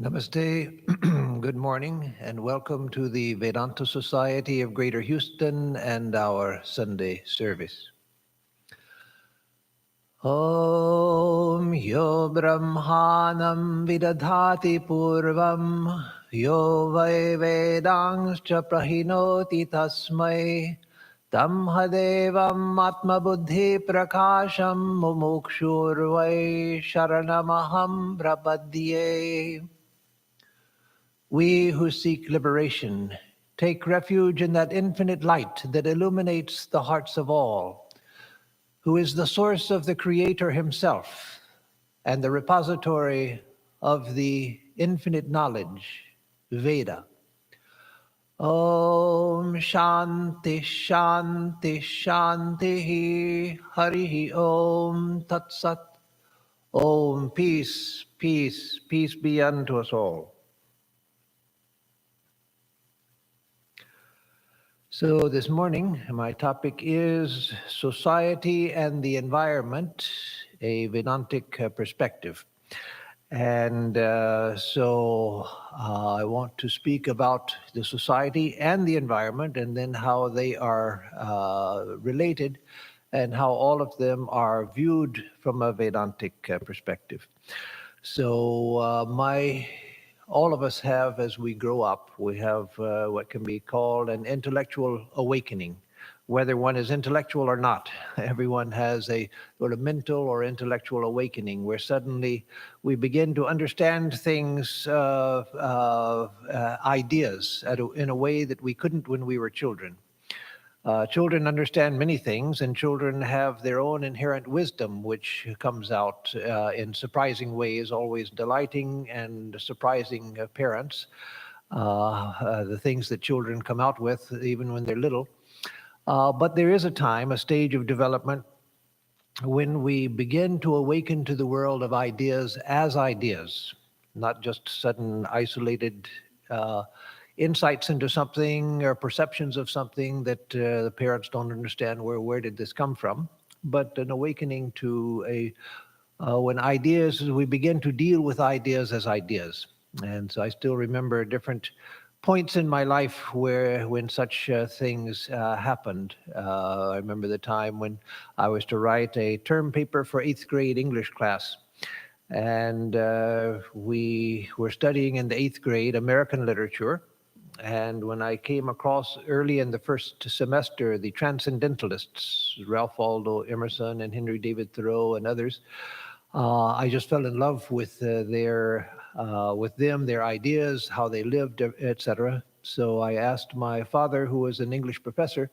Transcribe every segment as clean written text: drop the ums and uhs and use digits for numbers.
Namaste, good morning, and welcome to the Vedanta Society of Greater Houston and our Sunday service. Om Yo Brahmanam Vidadhati Purvam Yo Vai Vedangscha Prahinoti Tasmai Tam Hadevam Atmabuddhi Prakasham Mumukshurvai Sharanamaham Prapadye. We who seek liberation take refuge in that infinite light that illuminates the hearts of all, who is the source of the Creator himself and the repository of the infinite knowledge, Veda. Om Shanti Shanti Shanti Harihi Om Tat Sat. Om peace, peace, peace be unto us all. So this morning, my topic is society and the environment, a Vedantic perspective. And so I want to speak about the society and the environment and then how they are related and how all of them are viewed from a Vedantic perspective. So all of us have, as we grow up, we have what can be called an intellectual awakening, whether one is intellectual or not. Everyone has a sort of mental or intellectual awakening where suddenly we begin to understand things, ideas in a way that we couldn't when we were children. Children understand many things, and children have their own inherent wisdom, which comes out in surprising ways, always delighting and surprising parents. The things that children come out with, even when they're little. But there is a time, a stage of development, when we begin to awaken to the world of ideas as ideas, not just sudden isolated insights into something or perceptions of something that the parents don't understand where did this come from, but an awakening to when we begin to deal with ideas as ideas. And so I still remember different points in my life when such things happened. I remember the time when I was to write a term paper for 8th grade English class. And we were studying in the 8th grade American literature. And when I came across early in the first semester, the Transcendentalists, Ralph Waldo Emerson and Henry David Thoreau and others, I just fell in love with their ideas, how they lived, etc. So I asked my father, who was an English professor,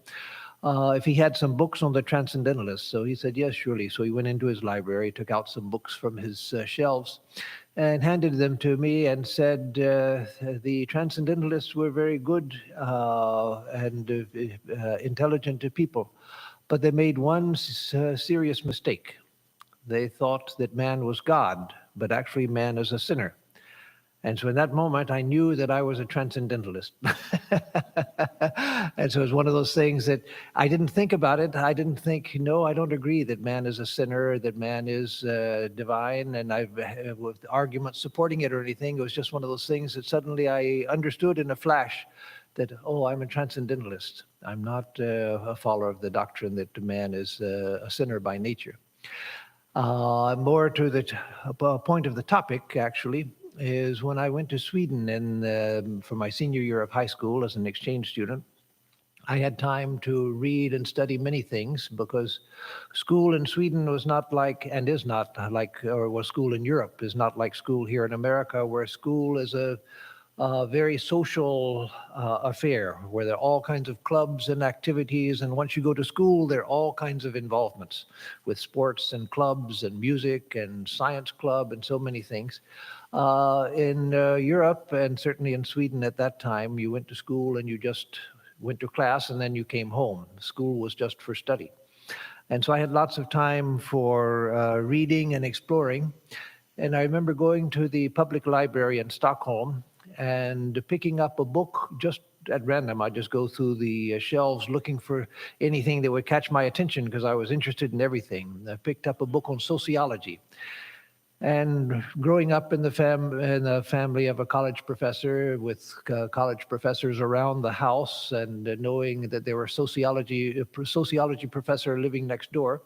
if he had some books on the Transcendentalists. So he said, yes, surely. So he went into his library, took out some books from his shelves, and handed them to me and said the Transcendentalists were very good and intelligent people, but they made one serious mistake. They thought that man was God, but actually man is a sinner. And so in that moment, I knew that I was a transcendentalist. And so it was one of those things that I didn't think about it. I didn't think, no, I don't agree that man is a sinner, that man is divine, and I've with arguments supporting it or anything. It was just one of those things that suddenly I understood in a flash that, oh, I'm a transcendentalist. I'm not a follower of the doctrine that man is a sinner by nature. More to the point of the topic, actually, is when I went to Sweden for my senior year of high school as an exchange student. I had time to read and study many things because school in Sweden was not like, and is not like, or was school in Europe is not like school here in America, where school is a very social affair where there are all kinds of clubs and activities. And once you go to school, there are all kinds of involvements with sports and clubs and music and science club and so many things. In Europe and certainly in Sweden at that time, you went to school and you just went to class and then you came home. School was just for study. And so I had lots of time for reading and exploring. And I remember going to the public library in Stockholm and picking up a book just at random. I'd just go through the shelves looking for anything that would catch my attention because I was interested in everything. I picked up a book on sociology. And growing up in the family of a college professor with college professors around the house, and knowing that there were a sociology professor living next door,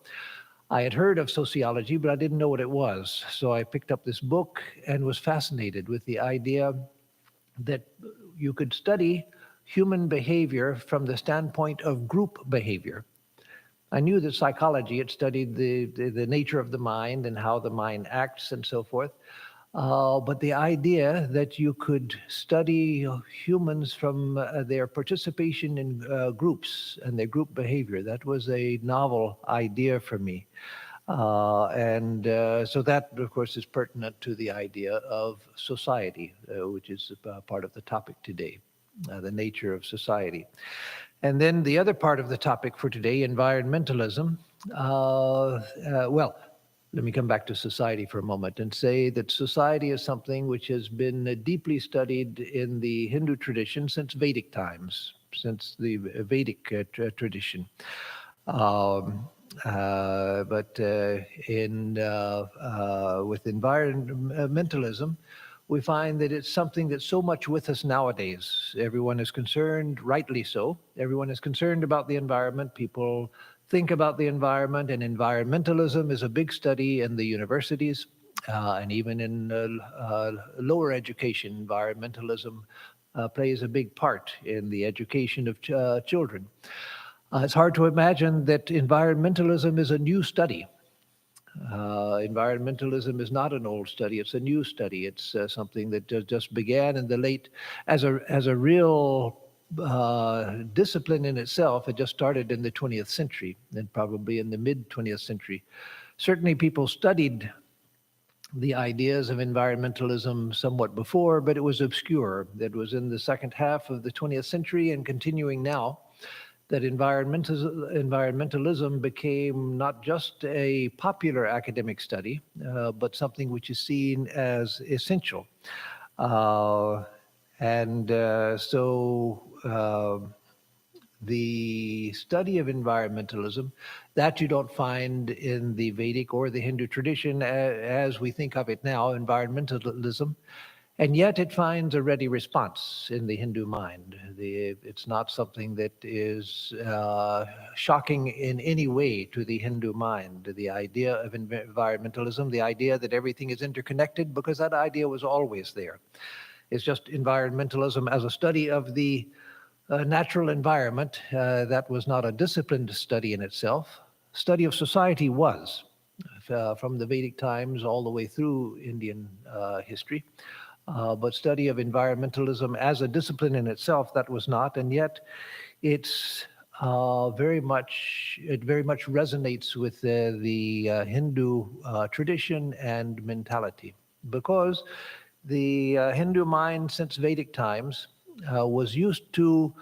I had heard of sociology, but I didn't know what it was. So I picked up this book and was fascinated with the idea that you could study human behavior from the standpoint of group behavior. I knew that psychology had studied the nature of the mind and how the mind acts and so forth. But the idea that you could study humans from their participation in groups and their group behavior, that was a novel idea for me. So that, of course, is pertinent to the idea of society, which is part of the topic today, the nature of society. And then the other part of the topic for today, environmentalism. Well, let me come back to society for a moment and say that society is something which has been deeply studied in the Hindu tradition since Vedic times, since the Vedic tradition. But with environmentalism, we find that it's something that's so much with us nowadays. Everyone is concerned, rightly so. Everyone is concerned about the environment. People think about the environment, and environmentalism is a big study in the universities, and even in lower education. Environmentalism plays a big part in the education of children. It's hard to imagine that environmentalism is a new study. Environmentalism is not an old study; it's a new study. It's something that just began in the late, as a real discipline in itself. It just started in the 20th century, and probably in the mid 20th century. Certainly, people studied the ideas of environmentalism somewhat before, but it was obscure. That was in the second half of the 20th century and continuing now, that environmentalism became not just a popular academic study, but something which is seen as essential. The study of environmentalism, that you don't find in the Vedic or the Hindu tradition as we think of it now, environmentalism. And yet it finds a ready response in the Hindu mind. It's not something that is shocking in any way to the Hindu mind. The idea of environmentalism, the idea that everything is interconnected, because that idea was always there. It's just environmentalism as a study of the natural environment. That was not a disciplined study in itself. Study of society was, from the Vedic times all the way through Indian history. But study of environmentalism as a discipline in itself, that was not, and yet it very much resonates with the Hindu tradition and mentality, because the Hindu mind since Vedic times was used to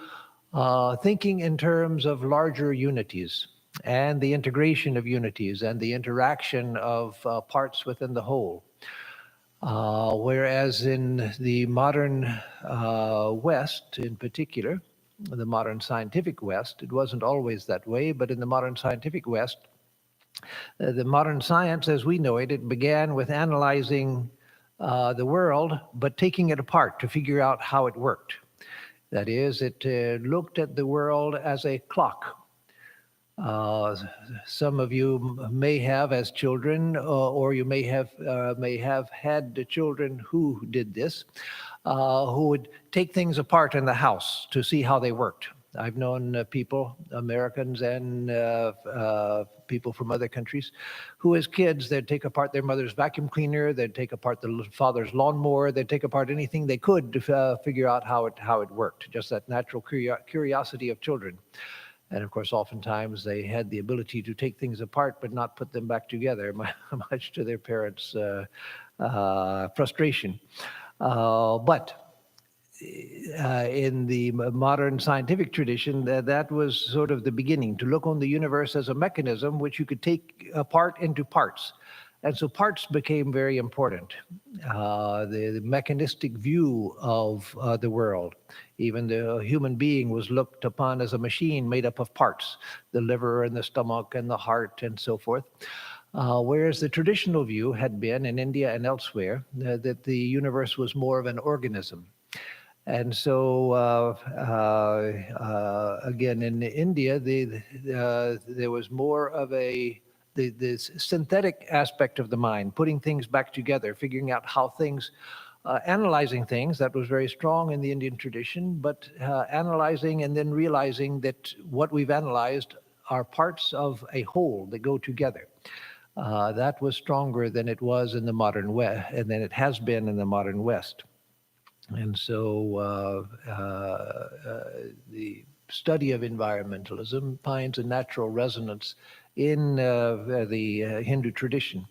thinking in terms of larger unities and the integration of unities and the interaction of parts within the whole. Whereas in the modern West, in particular, the modern scientific West, it wasn't always that way, but in the modern scientific West, the modern science as we know it, it began with analyzing the world, but taking it apart to figure out how it worked. That is, it looked at the world as a clock. Some of you may have as children, or you may have had the children who did this, who would take things apart in the house to see how they worked. I've known people, Americans and people from other countries, who as kids, they'd take apart their mother's vacuum cleaner, they'd take apart the father's lawnmower, they'd take apart anything they could to figure out how it worked, just that natural curiosity of children. And of course, oftentimes they had the ability to take things apart but not put them back together, much to their parents' frustration. But in the modern scientific tradition, that was sort of the beginning, to look on the universe as a mechanism which you could take apart into parts. And so parts became very important. The mechanistic view of the world. Even the human being was looked upon as a machine made up of parts, the liver and the stomach and the heart and so forth. Whereas the traditional view had been in India and elsewhere that the universe was more of an organism. And so, again, in India, there was more of the synthetic aspect of the mind, putting things back together, figuring out how things, analyzing things. That was very strong in the Indian tradition, but analyzing and then realizing that what we've analyzed are parts of a whole that go together. That was stronger than it was in the modern West, and than it has been in the modern West. And so the study of environmentalism finds a natural resonance in the Hindu tradition.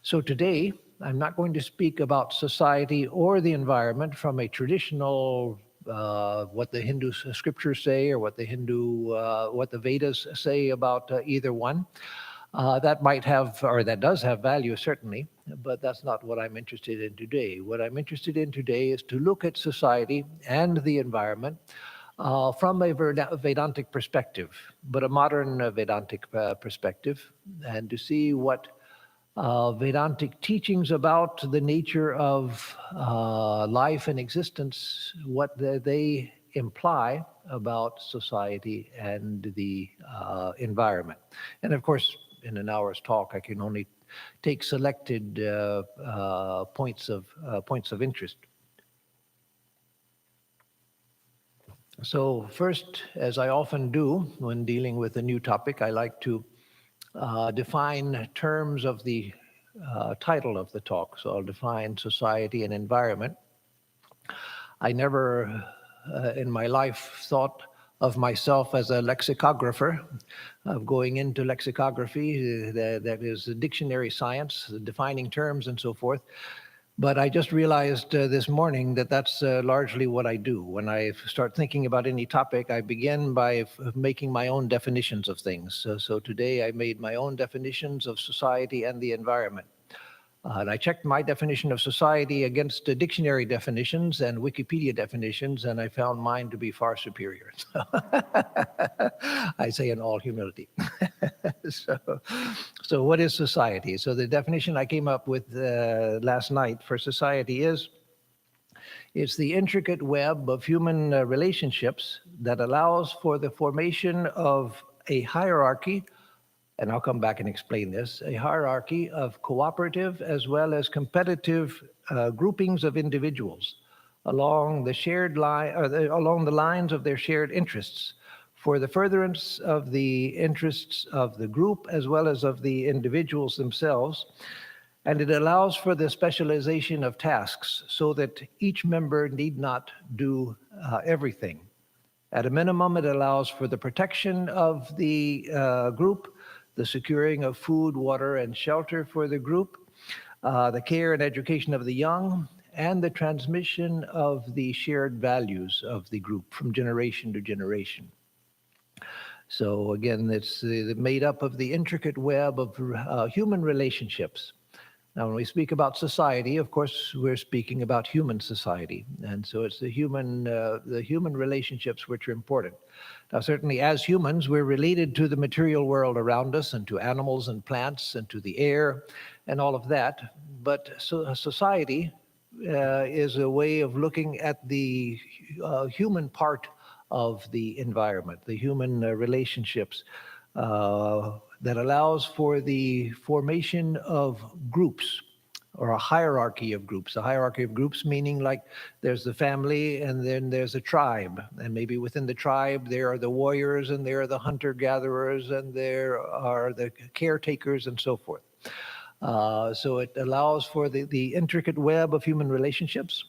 So today, I'm not going to speak about society or the environment from a traditional what the Hindu scriptures say or what the Vedas say about either one. That might have, or that does have value, certainly, but that's not what I'm interested in today. What I'm interested in today is to look at society and the environment from a Vedantic perspective, but a modern Vedantic perspective, and to see what Vedantic teachings about the nature of life and existence, what they imply about society and the environment. And of course, in an hour's talk, I can only take selected points of interest. So first, as I often do when dealing with a new topic, I like to define terms of the title of the talk. So I'll define society and environment. I never in my life thought of myself as a lexicographer, of going into lexicography, that is dictionary science, defining terms and so forth. But I just realized this morning that that's largely what I do. When I start thinking about any topic, I begin by making my own definitions of things. So today I made my own definitions of society and the environment. And I checked my definition of society against dictionary definitions and Wikipedia definitions, and I found mine to be far superior. I say in all humility. So what is society? So the definition I came up with last night for society is, it's the intricate web of human relationships that allows for the formation of a hierarchy, and I'll come back and explain this, a hierarchy of cooperative as well as competitive groupings of individuals along the shared line, or along the lines of their shared interests, for the furtherance of the interests of the group as well as of the individuals themselves. And it allows for the specialization of tasks so that each member need not do everything. At a minimum, it allows for the protection of the group, the securing of food, water, and shelter for the group, the care and education of the young, and the transmission of the shared values of the group from generation to generation. So again, it's made up of the intricate web of human relationships. Now, when we speak about society, of course, we're speaking about human society. And so it's the human relationships which are important. Now, certainly as humans, we're related to the material world around us and to animals and plants and to the air and all of that. But society is a way of looking at the human part of the environment, the human relationships, that allows for the formation of groups, or a hierarchy of groups. A hierarchy of groups meaning, like, there's the family and then there's a tribe, and maybe within the tribe there are the warriors and there are the hunter-gatherers and there are the caretakers and so forth. So it allows for the intricate web of human relationships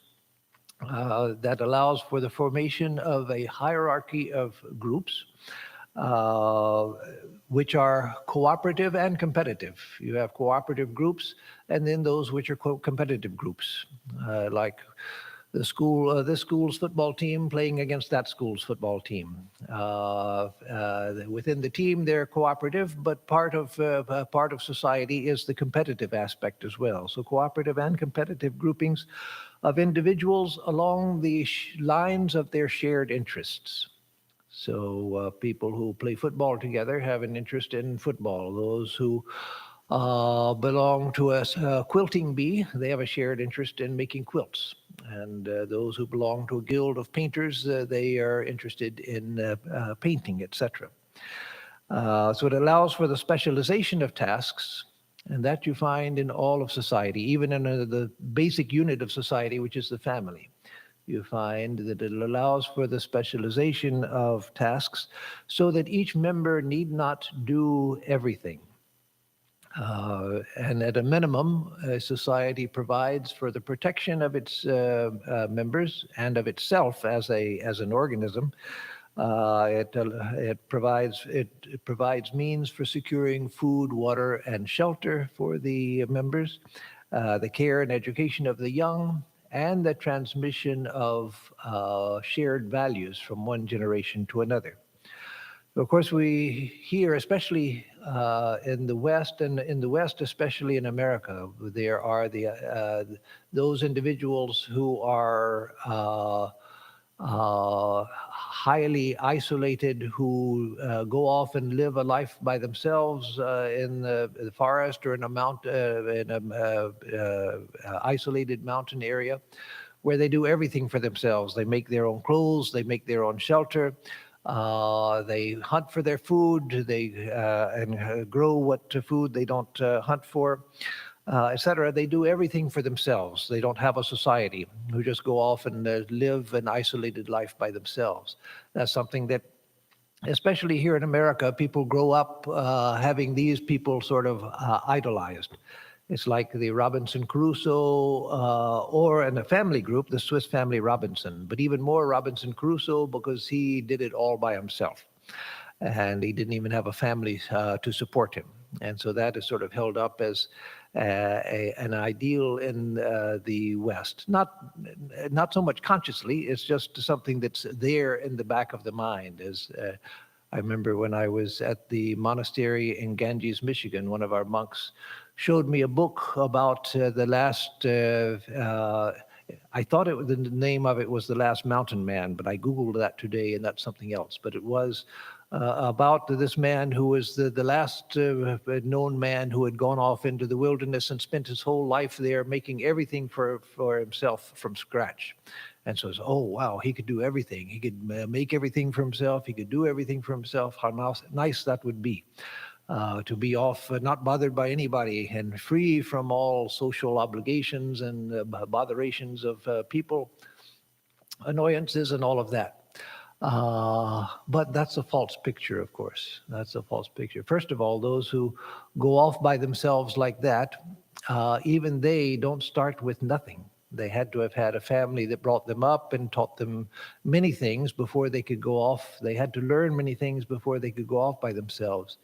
that allows for the formation of a hierarchy of groups, which are cooperative and competitive. You have cooperative groups, and then those which are competitive groups, like this school's football team playing against that school's football team. Within the team, they're cooperative, but part of society is the competitive aspect as well. So cooperative and competitive groupings of individuals along the lines of their shared interests. So people who play football together have an interest in football. Those who belong to a quilting bee. They have a shared interest in making quilts. And those who belong to a guild of painters, they are interested in painting, etc. So it allows for the specialization of tasks, and that you find in all of society, even in the basic unit of society, which is the family. You find that it allows for the specialization of tasks so that each member need not do everything. And at a minimum, society provides for the protection of its members and of itself as an organism. It provides means for securing food, water, and shelter for the members, the care and education of the young, and the transmission of shared values from one generation to another. Of course, we hear, especially in the West, and in the West, especially in America, there are those individuals who are highly isolated, who go off and live a life by themselves in the forest or in a isolated mountain area, where they do everything for themselves. They make their own clothes, they make their own shelter. They hunt for their food. They and grow what food they don't hunt for, etc. They do everything for themselves. They don't have a society who just go off and live an isolated life by themselves. That's something that, especially here in America, people grow up having these people sort of idolized. It's like the Robinson Crusoe, or in a family group, the Swiss Family Robinson, but even more Robinson Crusoe because he did it all by himself. And he didn't even have a family to support him. And so that is sort of held up as an ideal in the West. Not so much consciously, it's just something that's there in the back of the mind. I remember when I was at the monastery in Ganges, Michigan, one of our monks showed me a book about the last, I thought the name of it was The Last Mountain Man, but I Googled that today and that's something else. But it was about this man who was the last known man who had gone off into the wilderness and spent his whole life there making everything for himself from scratch. And so it's, oh, wow, he could do everything. He could make everything for himself. He could do everything for himself. How nice that would be. To be off, not bothered by anybody, and free from all social obligations and botherations of people, annoyances, and all of that. But that's a false picture, of course. That's a false picture. First of all, those who go off by themselves like that, even they don't start with nothing. They had to have had a family that brought them up and taught them many things before they could go off. They had to learn many things before they could go off by themselves.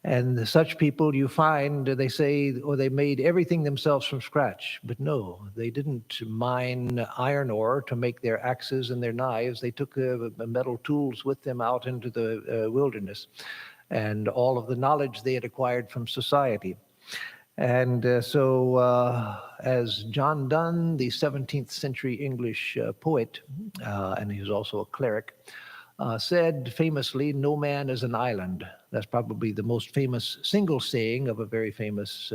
And such people you find, they say, or they made everything themselves from scratch. But no, they didn't mine iron ore to make their axes and their knives. They took metal tools with them out into the wilderness and all of the knowledge they had acquired from society. And so as John Donne, the 17th century English poet, and he was also a cleric, said famously, "No man is an island." That's probably the most famous single saying of a very famous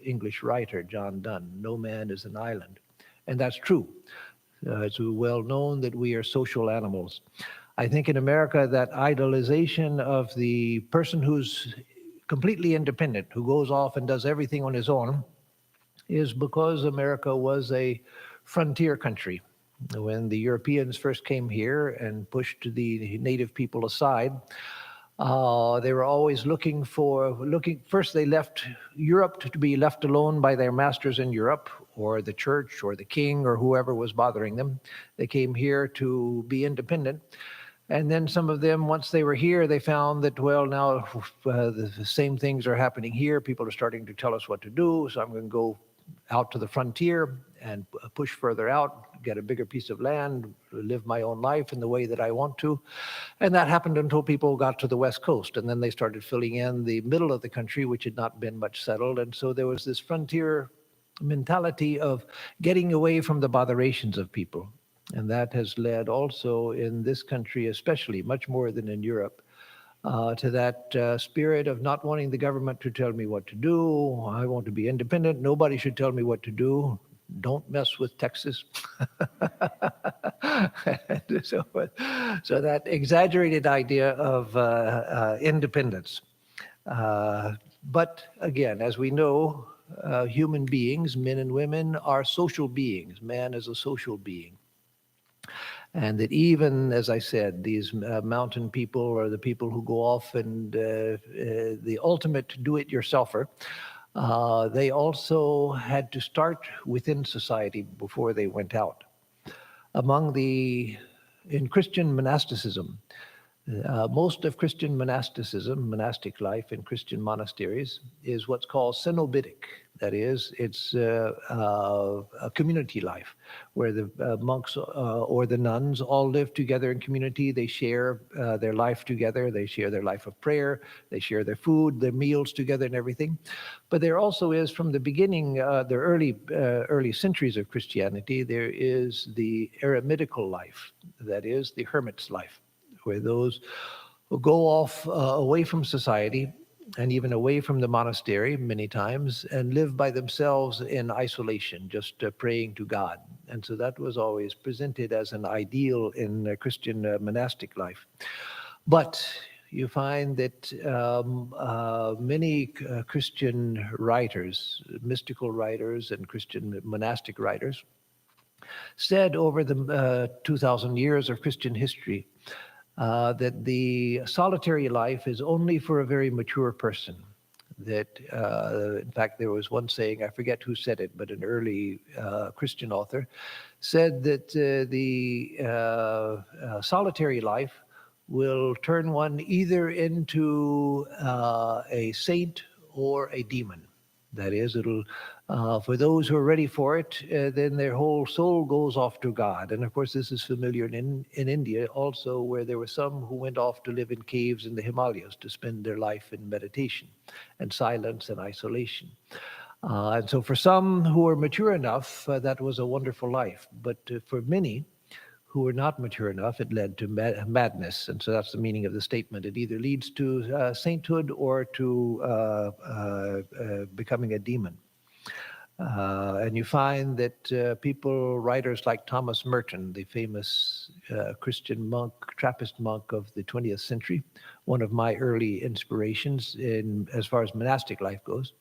English writer, John Donne. No man is an island. And that's true. It's well known that we are social animals. I think in America, that idolization of the person who's completely independent, who goes off and does everything on his own, is because America was a frontier country. When the Europeans first came here and pushed the native people aside, they were always first they left Europe to be left alone by their masters in Europe, or the church, or the king, or whoever was bothering them. They came here to be independent. And then some of them, once they were here, they found that, well, now the same things are happening here. People are starting to tell us what to do, so I'm going to go out to the frontier and push further out, get a bigger piece of land, live my own life in the way that I want to. And that happened until people got to the West Coast. And then they started filling in the middle of the country, which had not been much settled. And so there was this frontier mentality of getting away from the botherations of people. And that has led also in this country, especially much more than in Europe, to that spirit of not wanting the government to tell me what to do. I want to be independent. Nobody should tell me what to do. Don't mess with Texas. so, so that exaggerated idea of independence. But again, as we know, human beings, men and women, are social beings. Man is a social being. And that even, as I said, these mountain people or the people who go off and the ultimate do-it-yourselfer, they also had to start within society before they went out. In Christian monasticism, most of Christian monasticism, monastic life in Christian monasteries, is what's called cenobitic. That is, it's a community life where the monks or the nuns all live together in community. They share their life together. They share their life of prayer. They share their food, their meals together and everything. But there also is, from the beginning, the early centuries of Christianity, there is the Aeromedical life. That is, the hermit's life, where those who go off away from society and even away from the monastery many times and live by themselves in isolation, just praying to God. And so that was always presented as an ideal in Christian monastic life. But you find that many Christian writers, mystical writers and Christian monastic writers, said over the 2,000 years of Christian history that the solitary life is only for a very mature person. That, in fact, there was one saying, I forget who said it, but an early Christian author said that the solitary life will turn one either into a saint or a demon. That is, it'll for those who are ready for it, then their whole soul goes off to God. And of course, this is familiar in India also, where there were some who went off to live in caves in the Himalayas to spend their life in meditation and silence and isolation. And so for some who were mature enough, that was a wonderful life. But for many who were not mature enough, it led to madness. And so that's the meaning of the statement. It either leads to sainthood or to becoming a demon. And you find that writers like Thomas Merton, the famous Christian monk, Trappist monk of the 20th century, one of my early inspirations as far as monastic life goes,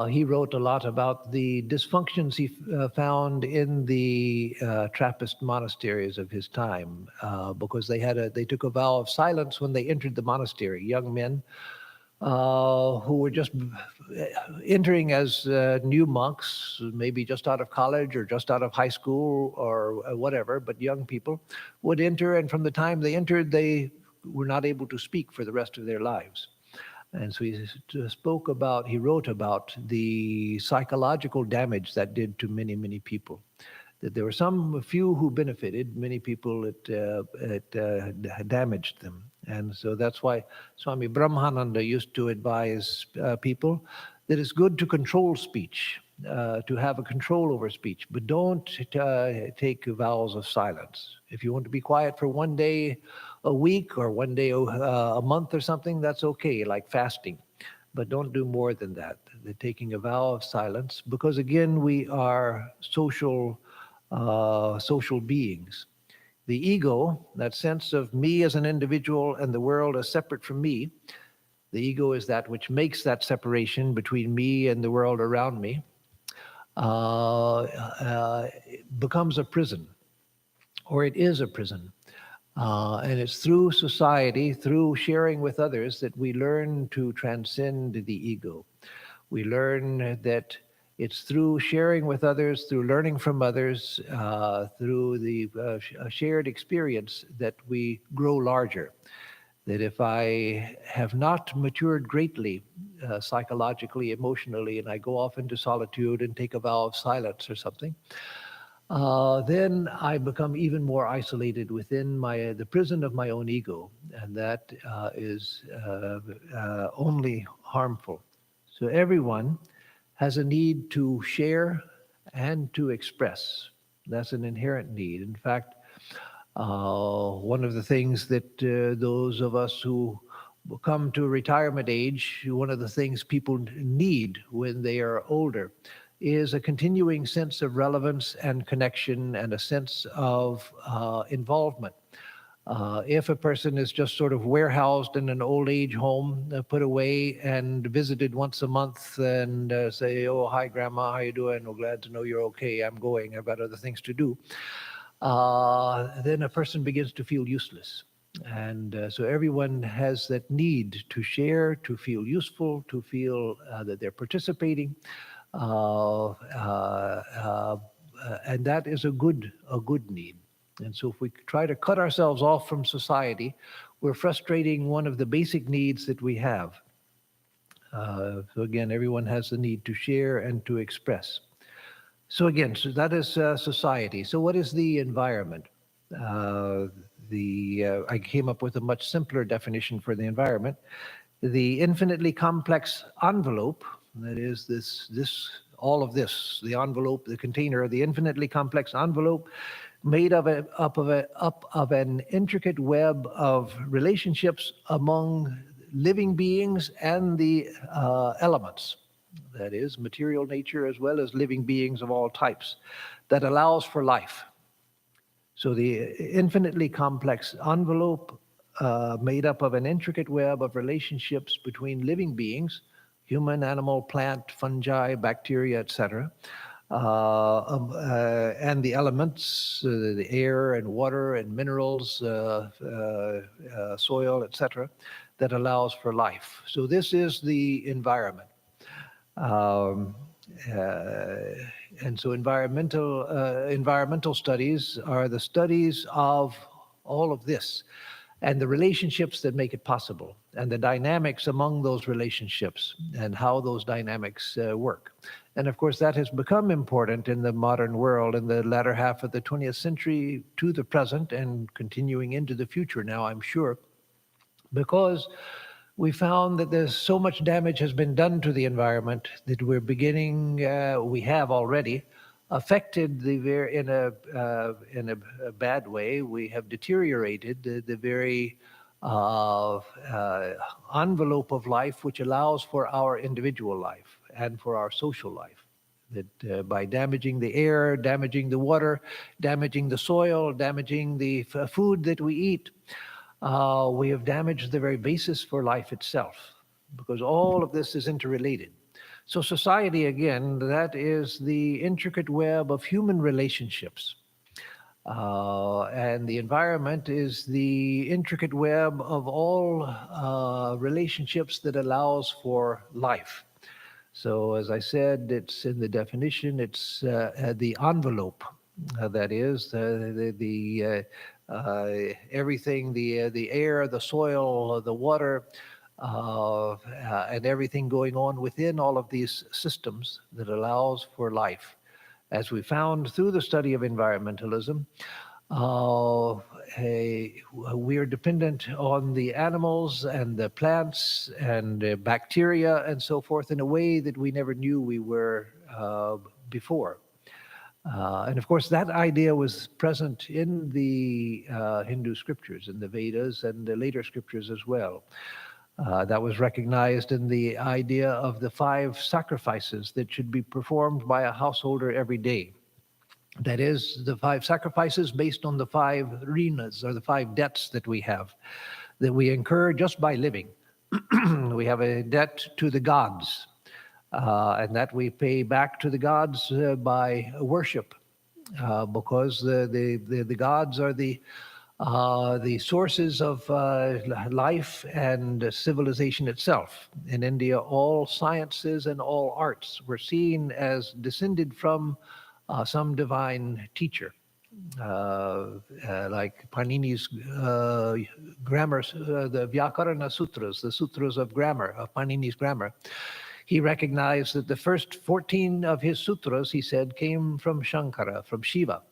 he wrote a lot about the dysfunctions he found in the Trappist monasteries of his time, because they took a vow of silence when they entered the monastery. Young men who were just entering as new monks, maybe just out of college or just out of high school or whatever, but young people would enter, and from the time they entered, they were not able to speak for the rest of their lives. And so he wrote about the psychological damage that did to many, many people. That there were a few who benefited, many people it damaged them. And so that's why Swami Brahmananda used to advise people that it's good to control speech, to have a control over speech, but don't take vows of silence. If you want to be quiet for one day a week or one day a month or something, that's okay, like fasting. But don't do more than that. They're taking a vow of silence, because again, we are social beings. The ego, that sense of me as an individual and the world as separate from me, the ego is that which makes that separation between me and the world around me, becomes a prison, or it is a prison. And it's through society, through sharing with others, that we learn to transcend the ego. We learn that it's through sharing with others, through learning from others, through the shared experience that we grow larger. That if I have not matured greatly psychologically, emotionally, and I go off into solitude and take a vow of silence or something, then I become even more isolated within the prison of my own ego, and that is only harmful. So everyone has a need to share and to express. That's an inherent need. In fact, One of the things that those of us who come to retirement age, one of the things people need when they are older is a continuing sense of relevance and connection and a sense of involvement. If a person is just sort of warehoused in an old age home, put away and visited once a month and say, "Oh, hi, Grandma, how you doing? Oh, glad to know you're okay. I'm going. I've got other things to do." Then a person begins to feel useless. And so everyone has that need to share, to feel useful, to feel that they're participating. Uh, uh, uh, and that is a good need. And so if we try to cut ourselves off from society, we're frustrating one of the basic needs that we have. So again, everyone has the need to share and to express. So again, so that is society. So what is the environment? Uh, I came up with a much simpler definition for the environment. The infinitely complex envelope, that is all of this, the envelope, the container, the infinitely complex envelope made up of an intricate web of relationships among living beings and the elements, that is, material nature as well as living beings of all types, that allows for life. So the infinitely complex envelope made up of an intricate web of relationships between living beings, human, animal, plant, fungi, bacteria, etc., and the elements, the air and water and minerals, soil, etc., that allows for life. So this is the environment. Um, uh, and so environmental studies are the studies of all of this and the relationships that make it possible and the dynamics among those relationships and how those dynamics work. And of course, that has become important in the modern world in the latter half of the 20th century to the present and continuing into the future now, I'm sure, because we found that there's so much damage has been done to the environment that we have already affected in a bad way. We have deteriorated the very envelope of life which allows for our individual life and for our social life. That by damaging the air, damaging the water, damaging the soil, damaging the food that we eat, we have damaged the very basis for life itself, because all of this is interrelated. So society, again, that is the intricate web of human relationships. And the environment is the intricate web of all relationships that allows for life. So as I said, it's in the definition, it's the envelope. That is everything, the air, the soil, the water, and everything going on within all of these systems that allows for life. As we found through the study of environmentalism, we are dependent on the animals and the plants and bacteria and so forth in a way that we never knew we were before. And of course, that idea was present in the Hindu scriptures, in the Vedas and the later scriptures as well. That was recognized in the idea of the 5 sacrifices that should be performed by a householder every day. That is, the 5 sacrifices based on the 5 rinas, or the 5 debts that we have, that we incur just by living. We have a debt to the gods, and that we pay back to the gods by worship, because the gods are the sources of life and civilization itself. In India, all sciences and all arts were seen as descended from some divine teacher. Like Panini's grammar, the Vyakarana Sutras, the sutras of grammar, of Panini's grammar. He recognized that the first 14 of his sutras, he said, came from Shankara, from Shiva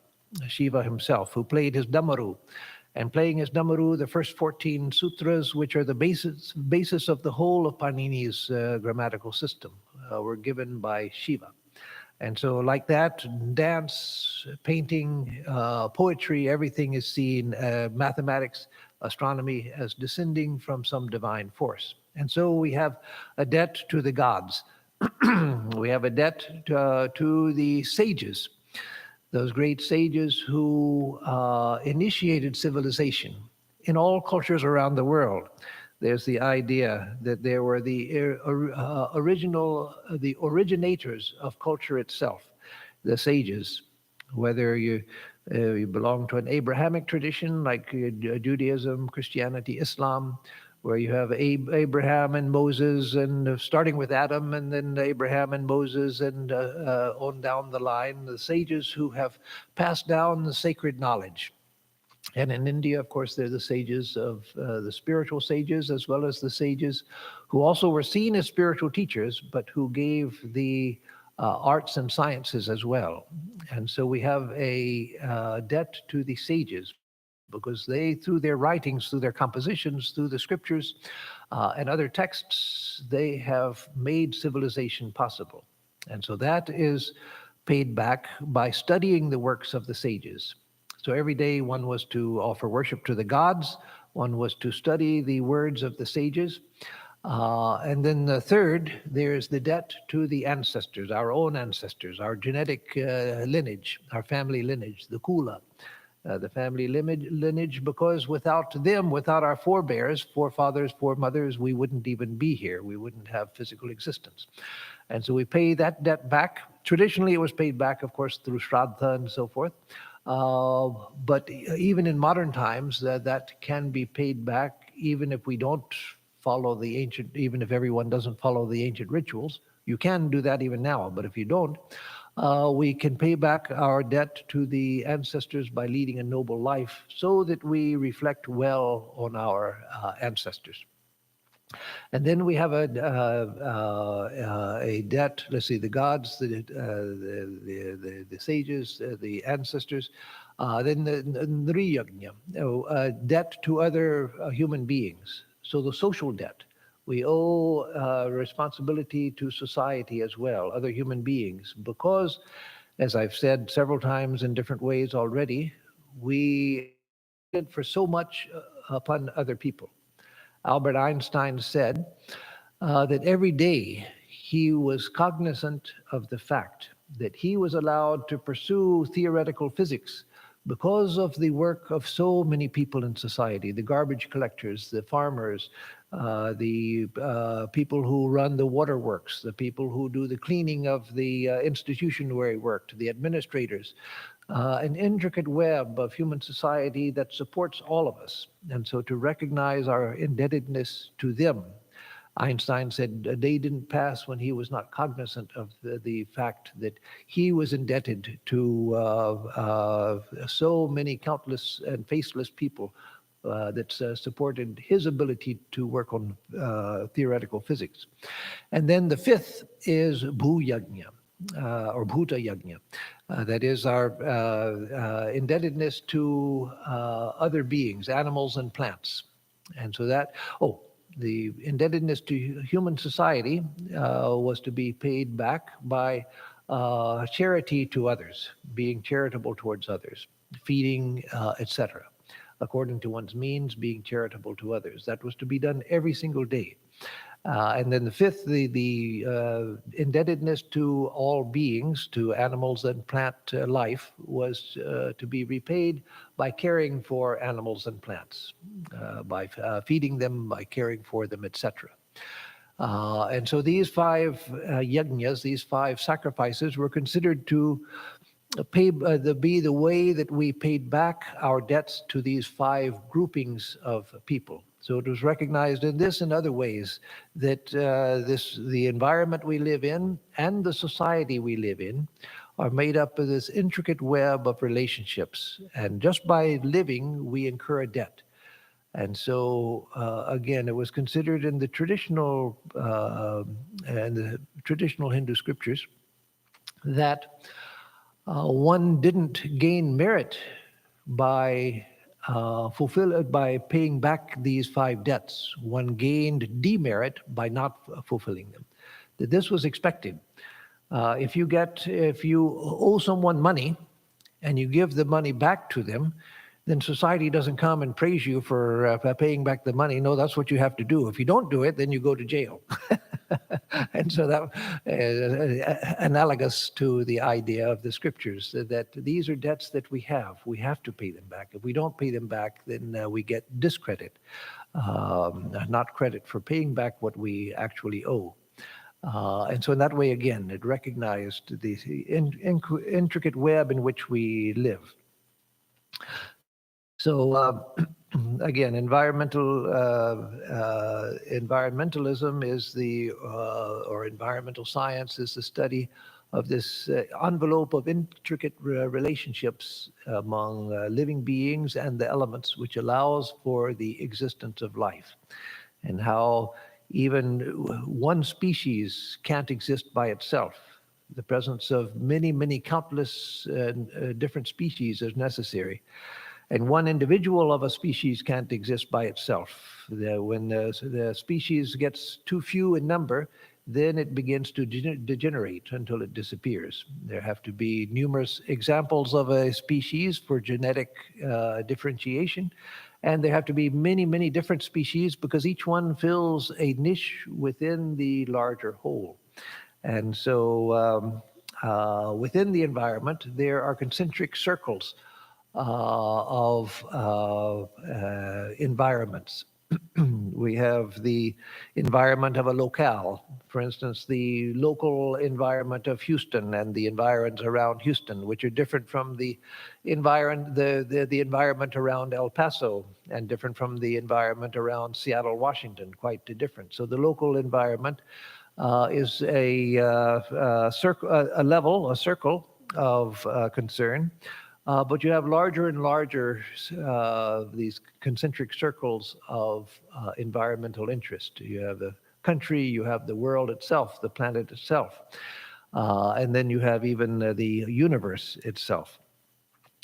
himself, who played his damaru. And playing his damaru, the first 14 sutras, which are the basis of the whole of Panini's grammatical system, were given by Shiva. And so like that, dance, painting, poetry, everything is seen, mathematics, astronomy, as descending from some divine force. And so we have a debt to the gods. We have a debt to the sages, those great sages who initiated civilization in all cultures around the world. There's the idea that there were the originators of culture itself, the sages. Whether you belong to an Abrahamic tradition like Judaism, Christianity, Islam, where you have Abraham and Moses, and starting with Adam, and then Abraham and Moses, and on down the line, the sages who have passed down the sacred knowledge. And in India, of course, they're the sages of the spiritual sages, as well as the sages who also were seen as spiritual teachers, but who gave the arts and sciences as well. And so we have a debt to the sages, because they, through their writings, through their compositions, through the scriptures and other texts, they have made civilization possible. And so that is paid back by studying the works of the sages. So every day one was to offer worship to the gods, one was to study the words of the sages. And then the third, there's the debt to the ancestors, our own ancestors, our genetic lineage, our family lineage, the kula. The family lineage, because without them, without our forebears, forefathers, foremothers, we wouldn't even be here. We wouldn't have physical existence. And so we pay that debt back. Traditionally, it was paid back, of course, through Shraddha and so forth. But even in modern times, that can be paid back even if we don't follow the ancient, even if everyone doesn't follow the ancient rituals. You can do that even now, but if you don't, we can pay back our debt to the ancestors by leading a noble life so that we reflect well on our ancestors. And then we have a debt, let's see, the gods, the sages, the ancestors, then the Nriyagnya, a debt to other human beings. So the social debt. We owe responsibility to society as well, other human beings, because, as I've said several times in different ways already, we did for so much upon other people. Albert Einstein said that every day he was cognizant of the fact that he was allowed to pursue theoretical physics because of the work of so many people in society, the garbage collectors, the farmers, the people who run the waterworks, the people who do the cleaning of the institution where he worked, the administrators, an intricate web of human society that supports all of us. And so to recognize our indebtedness to them, Einstein said a day didn't pass when he was not cognizant of the fact that he was indebted to so many countless and faceless people that supported his ability to work on theoretical physics. And then the fifth is Bhuyagnya, or Bhuta Yagnya. That is our indebtedness to other beings, animals and plants. And so that, the indebtedness to human society was to be paid back by charity to others, being charitable towards others, feeding, etc. According to one's means, being charitable to others. That was to be done every single day. And then the fifth, the indebtedness to all beings, to animals and plant life, was to be repaid by caring for animals and plants, by feeding them, by caring for them, etc. And so these five yajnas, these five sacrifices, were considered to be the way that we paid back our debts to these five groupings of people. So it was recognized in this and other ways that the environment we live in and the society we live in are made up of this intricate web of relationships. And just by living, we incur a debt. And so, again, it was considered in the traditional Hindu scriptures that one didn't gain merit by by paying back these five debts. One gained demerit by not fulfilling them. That this was expected. If you owe someone money and you give the money back to them, then society doesn't come and praise you for paying back the money. No, that's what you have to do. If you don't do it, then you go to jail. And so that analogous to the idea of the scriptures, that these are debts that we have. We have to pay them back. If we don't pay them back, then we get discredit, not credit for paying back what we actually owe. And so in that way, again, it recognized the intricate web in which we live. So again, environmentalism is or environmental science is the study of this envelope of intricate relationships among living beings and the elements, which allows for the existence of life, and how even one species can't exist by itself. The presence of many countless different species is necessary. And one individual of a species can't exist by itself. When the species gets too few in number, then it begins to degenerate until it disappears. There have to be numerous examples of a species for genetic differentiation, and there have to be many different species because each one fills a niche within the larger whole. And so within the environment, there are concentric circles of environments. We have the environment of a locale, for instance, the local environment of Houston and the environs around Houston, which are different from the environment around El Paso and different from the environment around Seattle, Washington, quite different. So the local environment is a circle of concern. But you have larger and larger these concentric circles of environmental interest. You have the country, you have the world itself, the planet itself, and then you have even the universe itself.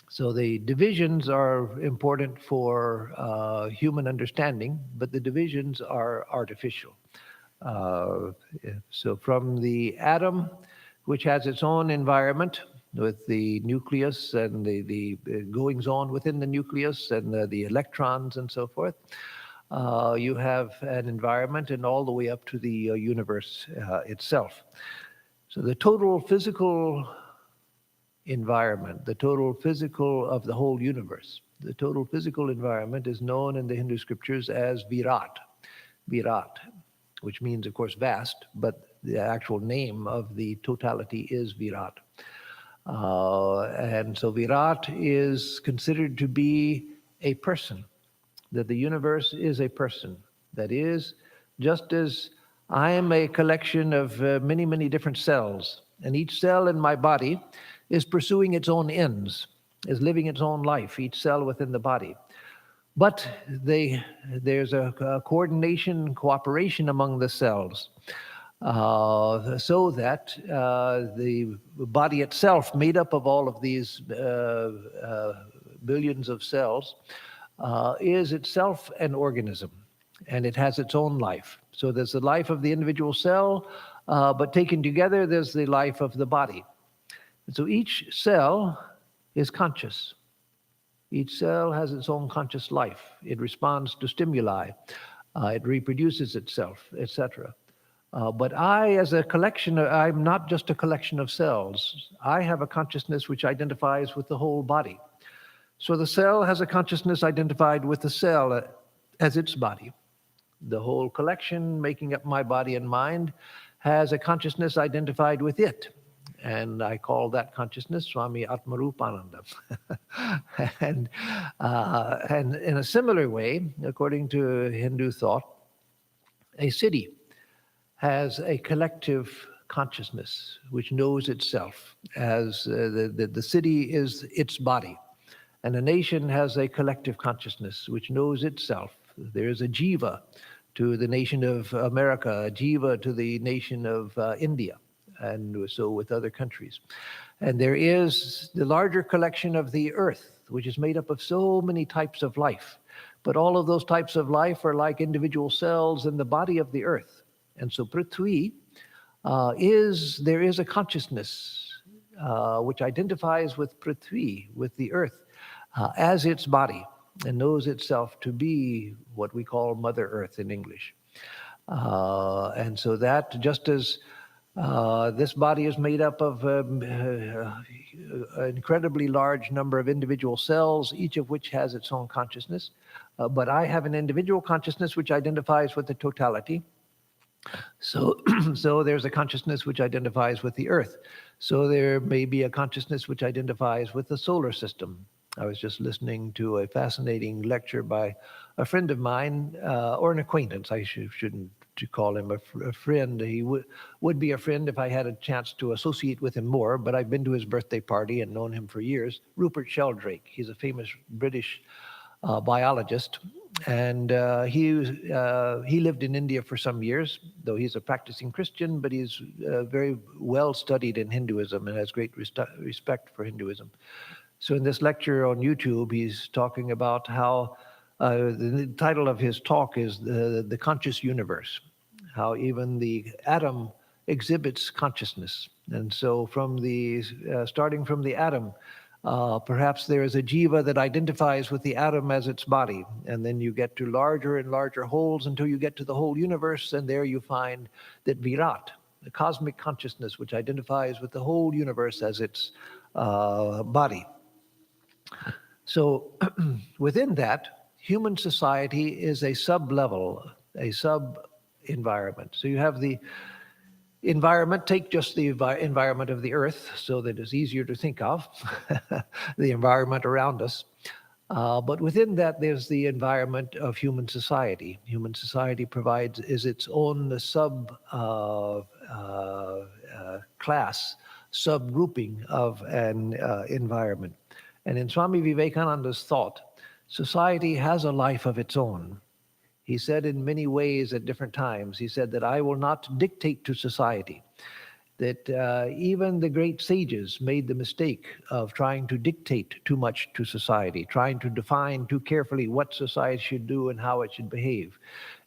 So the divisions are important for human understanding, but the divisions are artificial. So from the atom, which has its own environment, with the nucleus and the goings-on within the nucleus and the electrons and so forth. You have an environment and all the way up to the universe itself. So the total physical environment, the total physical of the whole universe, the total physical environment is known in the Hindu scriptures as Virat, which means, of course, vast, but the actual name of the totality is Virat. And so Virat is considered to be a person, that the universe is a person. That is, just as I am a collection of many different cells, and each cell in my body is pursuing its own ends, is living its own life, each cell within the body. But there's a coordination, cooperation among the cells. So that the body itself, made up of all of these billions of cells, is itself an organism, and it has its own life. So there's the life of the individual cell, but taken together, there's the life of the body. And so each cell is conscious. Each cell has its own conscious life. It responds to stimuli. It reproduces itself, etc. But I, as a collection, I'm not just a collection of cells. I have a consciousness which identifies with the whole body. So the cell has a consciousness identified with the cell as its body. The whole collection making up my body and mind has a consciousness identified with it. And I call that consciousness Swami Atmarupananda. And in a similar way, according to Hindu thought, a city has a collective consciousness which knows itself as the city is its body. And a nation has a collective consciousness which knows itself. There is a jiva to the nation of America, a jiva to the nation of India, and so with other countries. And there is the larger collection of the earth, which is made up of so many types of life. But all of those types of life are like individual cells in the body of the earth. And so Prithvi there is a consciousness which identifies with Prithvi, with the earth, as its body, and knows itself to be what we call Mother Earth in English. And so that, just as this body is made up of an incredibly large number of individual cells, each of which has its own consciousness, but I have an individual consciousness which identifies with the totality. So, so there's a consciousness which identifies with the Earth. So there may be a consciousness which identifies with the solar system. I was just listening to a fascinating lecture by a friend of mine, or an acquaintance. I shouldn't call him a friend. He would be a friend if I had a chance to associate with him more, but I've been to his birthday party and known him for years. Rupert Sheldrake. He's a famous British biologist. And he lived in India for some years, though he's a practicing Christian, but he's very well studied in Hinduism and has great respect for Hinduism. So in this lecture on YouTube, he's talking about how the title of his talk is the Conscious Universe, how even the atom exhibits consciousness. And so from starting from the atom, perhaps there is a jiva that identifies with the atom as its body, and then you get to larger and larger wholes until you get to the whole universe, and there you find that Virat, the cosmic consciousness which identifies with the whole universe as its body. So within that, human society is a sub-level, a sub-environment. So you have the environment, take just the environment of the earth so that it's easier to think of, the environment around us. But within that, there's the environment of human society. Human society is its own class, subgrouping of an environment. And in Swami Vivekananda's thought, society has a life of its own. He said in many ways at different times, he said that I will not dictate to society. That even the great sages made the mistake of trying to dictate too much to society, trying to define too carefully what society should do and how it should behave.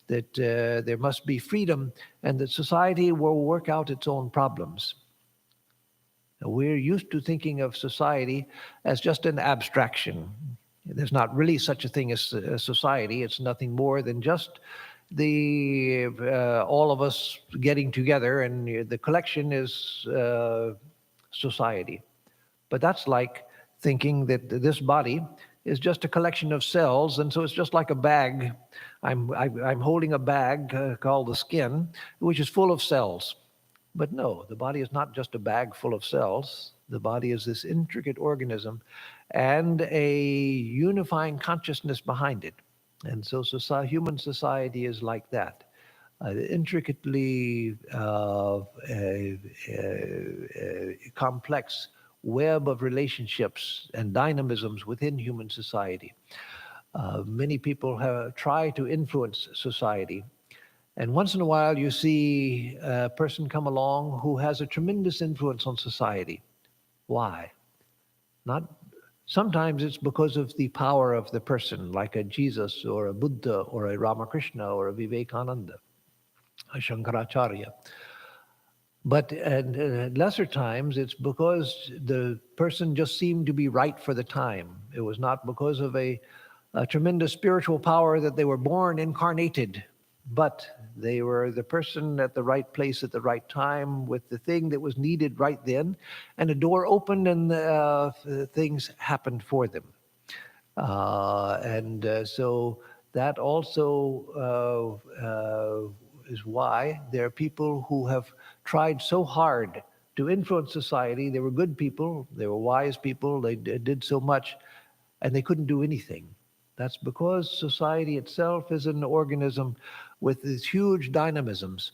That there must be freedom and that society will work out its own problems. We're used to thinking of society as just an abstraction. There's not really such a thing as a society. It's nothing more than just all of us getting together, and the collection is society. But that's like thinking that this body is just a collection of cells, and so it's just like a bag. I'm holding a bag called the skin, which is full of cells. But no, the body is not just a bag full of cells. The body is this intricate organism and a unifying consciousness behind it. And so human society is like that, intricately complex web of relationships and dynamisms within human society. Many people try to influence society. And once in a while, you see a person come along who has a tremendous influence on society. Why? Sometimes it's because of the power of the person, like a Jesus or a Buddha or a Ramakrishna or a Vivekananda, a Shankaracharya. But at lesser times, it's because the person just seemed to be right for the time. It was not because of a tremendous spiritual power that they were born incarnated, but they were the person at the right place at the right time with the thing that was needed right then, and a door opened and things happened for them. So that also is why there are people who have tried so hard to influence society. They were good people, they were wise people, they did so much, and they couldn't do anything. That's because society itself is an organism with these huge dynamisms.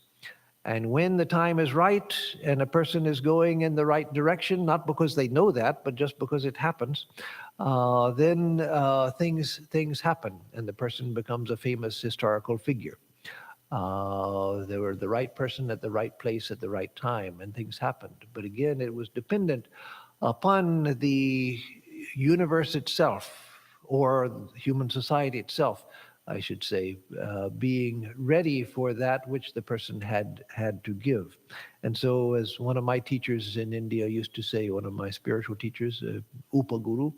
And when the time is right and a person is going in the right direction, not because they know that, but just because it happens, then things happen and the person becomes a famous historical figure. They were the right person at the right place at the right time, and things happened. But again, it was dependent upon the universe itself or human society itself I should say, being ready for that which the person had to give. And so, as one of my teachers in India used to say, one of my spiritual teachers, Upaguru,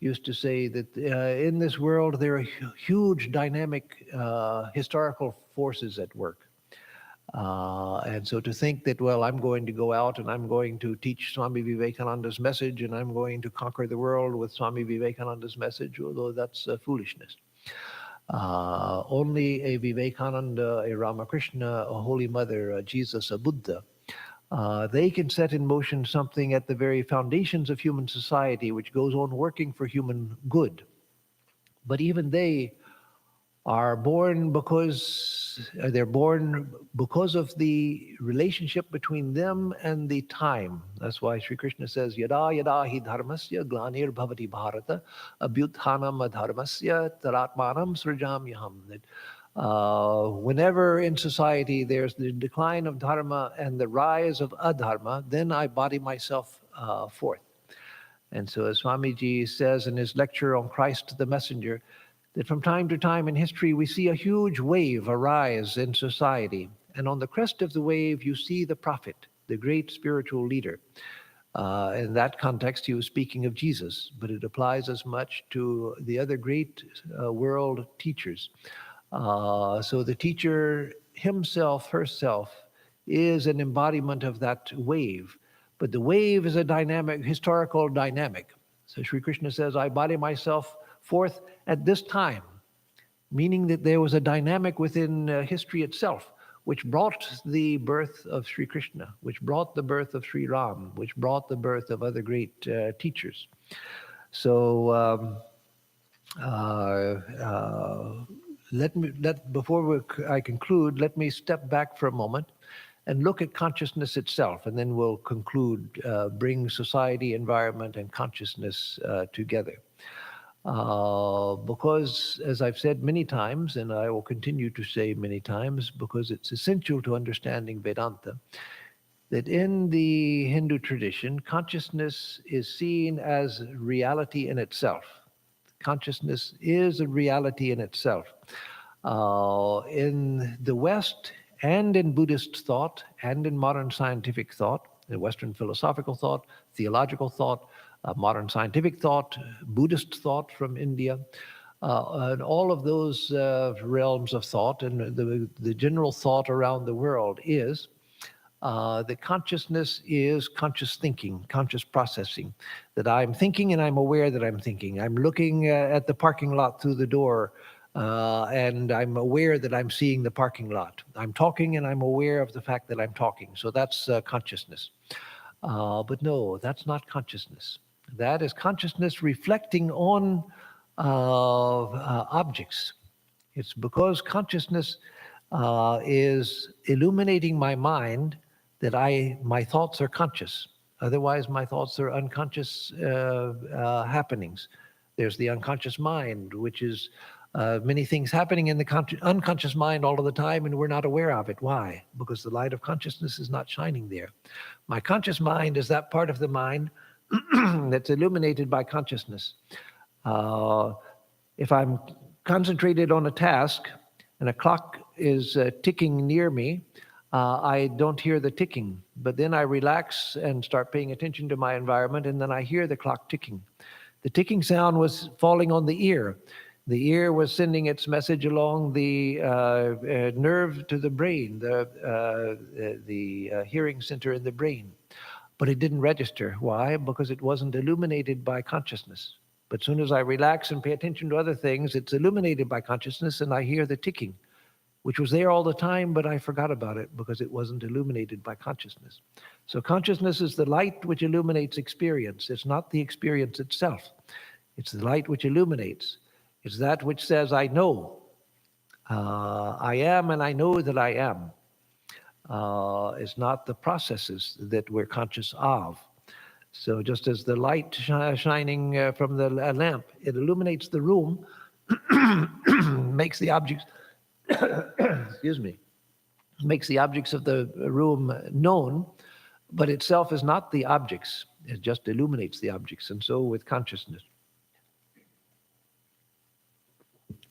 used to say that in this world there are huge dynamic historical forces at work. And so to think that, well, I'm going to go out and I'm going to teach Swami Vivekananda's message and I'm going to conquer the world with Swami Vivekananda's message, although that's foolishness. Only a Vivekananda, a Ramakrishna, a Holy Mother, a Jesus, a Buddha, they can set in motion something at the very foundations of human society which goes on working for human good. But even they are born because they're born because of the relationship between them and the time. That's why Sri Krishna says, "Yada yada hi dharmasya glanir bhavati bharata abhyuthanam adharmasya taratmanam srijamyaham." That whenever in society there's the decline of dharma and the rise of adharma, then I body myself forth. And so, as Swamiji says in his lecture on Christ the Messenger, that from time to time in history we see a huge wave arise in society. And on the crest of the wave, you see the prophet, the great spiritual leader. In that context, he was speaking of Jesus, but it applies as much to the other great world teachers. So the teacher himself, herself, is an embodiment of that wave. But the wave is a dynamic, historical dynamic. So Sri Krishna says, I body myself forth at this time, meaning that there was a dynamic within history itself, which brought the birth of Sri Krishna, which brought the birth of Sri Ram, which brought the birth of other great teachers. So before I conclude, let me step back for a moment and look at consciousness itself, and then we'll conclude, bring society, environment, and consciousness together. Because, as I've said many times, and I will continue to say many times, because it's essential to understanding Vedanta, that in the Hindu tradition, consciousness is seen as reality in itself. Consciousness is a reality in itself. In the West and in Buddhist thought and in modern scientific thought, in Western philosophical thought, theological thought, modern scientific thought, Buddhist thought from India, and all of those realms of thought, and the general thought around the world is that consciousness is conscious thinking, conscious processing, that I'm thinking and I'm aware that I'm thinking. I'm looking at the parking lot through the door and I'm aware that I'm seeing the parking lot. I'm talking and I'm aware of the fact that I'm talking. So that's consciousness. But no, that's not consciousness. That is consciousness reflecting on objects. It's because consciousness is illuminating my mind that my thoughts are conscious. Otherwise, my thoughts are unconscious happenings. There's the unconscious mind, which is many things happening in the unconscious mind all of the time, and we're not aware of it. Why? Because the light of consciousness is not shining there. My conscious mind is that part of the mind that's illuminated by consciousness. If I'm concentrated on a task and a clock is ticking near me, I don't hear the ticking. But then I relax and start paying attention to my environment, and then I hear the clock ticking. The ticking sound was falling on the ear. The ear was sending its message along the nerve to the brain, the hearing center in the brain. But it didn't register. Why? Because it wasn't illuminated by consciousness. But as soon as I relax and pay attention to other things, it's illuminated by consciousness, and I hear the ticking, which was there all the time, but I forgot about it because it wasn't illuminated by consciousness. So consciousness is the light which illuminates experience. It's not the experience itself. It's the light which illuminates. It's that which says, I know. I am and I know that I am. It's not the processes that we're conscious of. So just as the light shining from the lamp, it illuminates the room, makes the objects, excuse me, makes the objects of the room known, but itself is not the objects. It just illuminates the objects. And so with consciousness.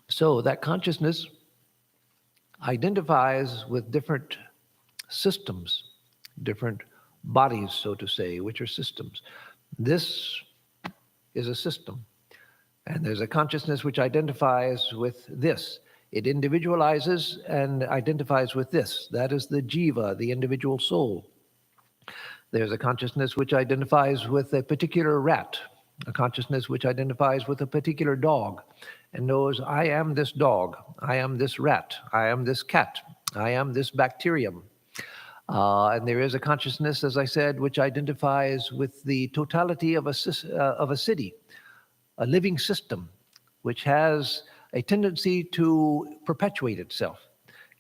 So that consciousness identifies with different systems, different bodies, so to say, which are systems. This is a system. And there's a consciousness which identifies with this. It individualizes and identifies with this. That is the jiva, the individual soul. There's a consciousness which identifies with a particular rat, a consciousness which identifies with a particular dog and knows, I am this dog, I am this rat, I am this cat, I am this bacterium. And there is a consciousness, as I said, which identifies with the totality of a city, a living system, which has a tendency to perpetuate itself.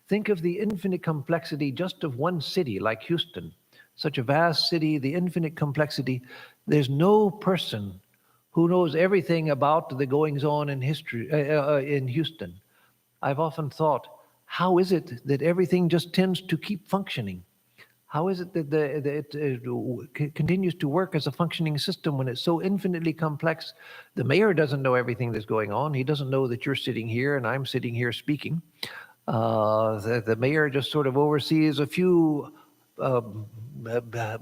Think of the infinite complexity just of one city like Houston, such a vast city, the infinite complexity. There's no person who knows everything about the goings on in history in Houston. I've often thought, how is it that everything just tends to keep functioning? How is it that it continues to work as a functioning system when it's so infinitely complex? The mayor doesn't know everything that's going on. He doesn't know that you're sitting here and I'm sitting here speaking. The mayor just sort of oversees a few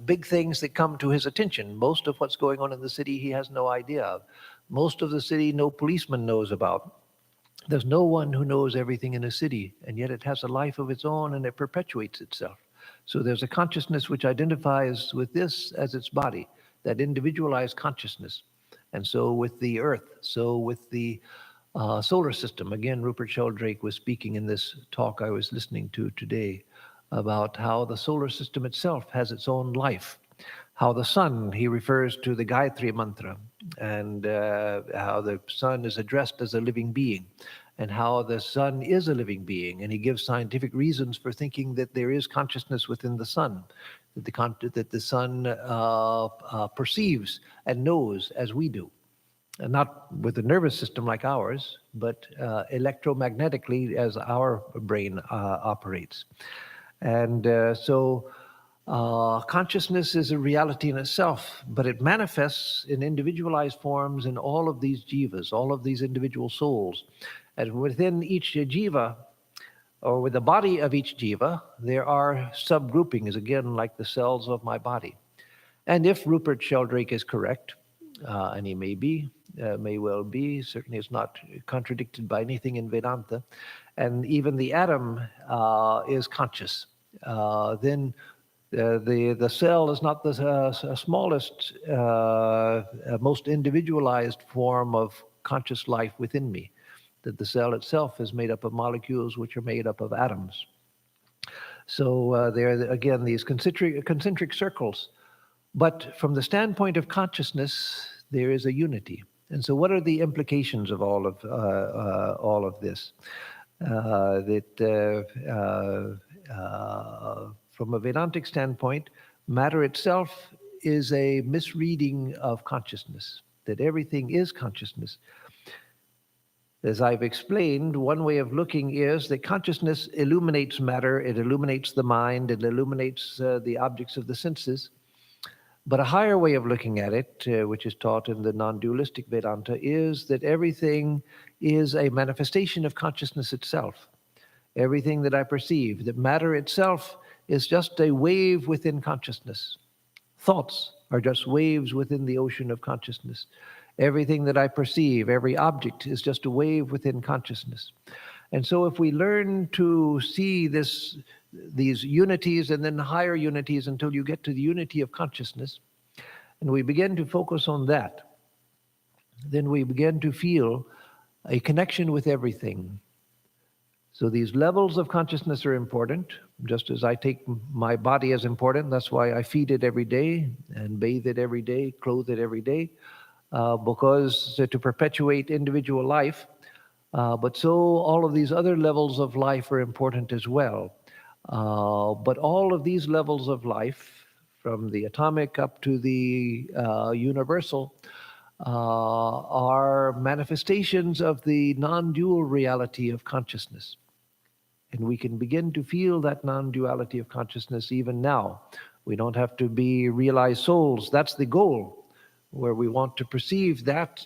big things that come to his attention. Most of what's going on in the city, he has no idea of. Most of the city, no policeman knows about. There's no one who knows everything in a city, and yet it has a life of its own and it perpetuates itself. So there's a consciousness which identifies with this as its body, that individualized consciousness. And so with the earth, so with the solar system. Again, Rupert Sheldrake was speaking in this talk I was listening to today about how the solar system itself has its own life. How the sun, he refers to the Gayatri mantra, and how the sun is addressed as a living being, and how the sun is a living being. And he gives scientific reasons for thinking that there is consciousness within the sun, that the sun perceives and knows as we do. And not with a nervous system like ours, but electromagnetically as our brain operates. And so consciousness is a reality in itself, but it manifests in individualized forms in all of these jivas, all of these individual souls. And within each jiva, or with the body of each jiva, there are subgroupings, again, like the cells of my body. And if Rupert Sheldrake is correct, and he may well be, certainly it's not contradicted by anything in Vedanta, and even the atom is conscious, then the cell is not the smallest, most individualized form of conscious life within me. That the cell itself is made up of molecules which are made up of atoms. So there are, again, these concentric circles. But from the standpoint of consciousness, there is a unity. And so what are the implications of all of this? From a Vedantic standpoint, matter itself is a misreading of consciousness, that everything is consciousness. As I've explained, one way of looking is that consciousness illuminates matter, it illuminates the mind, it illuminates the objects of the senses. But a higher way of looking at it, which is taught in the non-dualistic Vedanta, is that everything is a manifestation of consciousness itself. Everything that I perceive, that matter itself is just a wave within consciousness. Thoughts are just waves within the ocean of consciousness. Everything that I perceive, every object is just a wave within consciousness. And so if we learn to see these unities and then higher unities until you get to the unity of consciousness, and we begin to focus on that, then we begin to feel a connection with everything. So these levels of consciousness are important, just as I take my body as important. That's why I feed it every day and bathe it every day, clothe it every day, because to perpetuate individual life. But so all of these other levels of life are important as well. But all of these levels of life, from the atomic up to the universal, are manifestations of the non-dual reality of consciousness. And we can begin to feel that non-duality of consciousness even now. We don't have to be realized souls. That's the goal, where we want to perceive that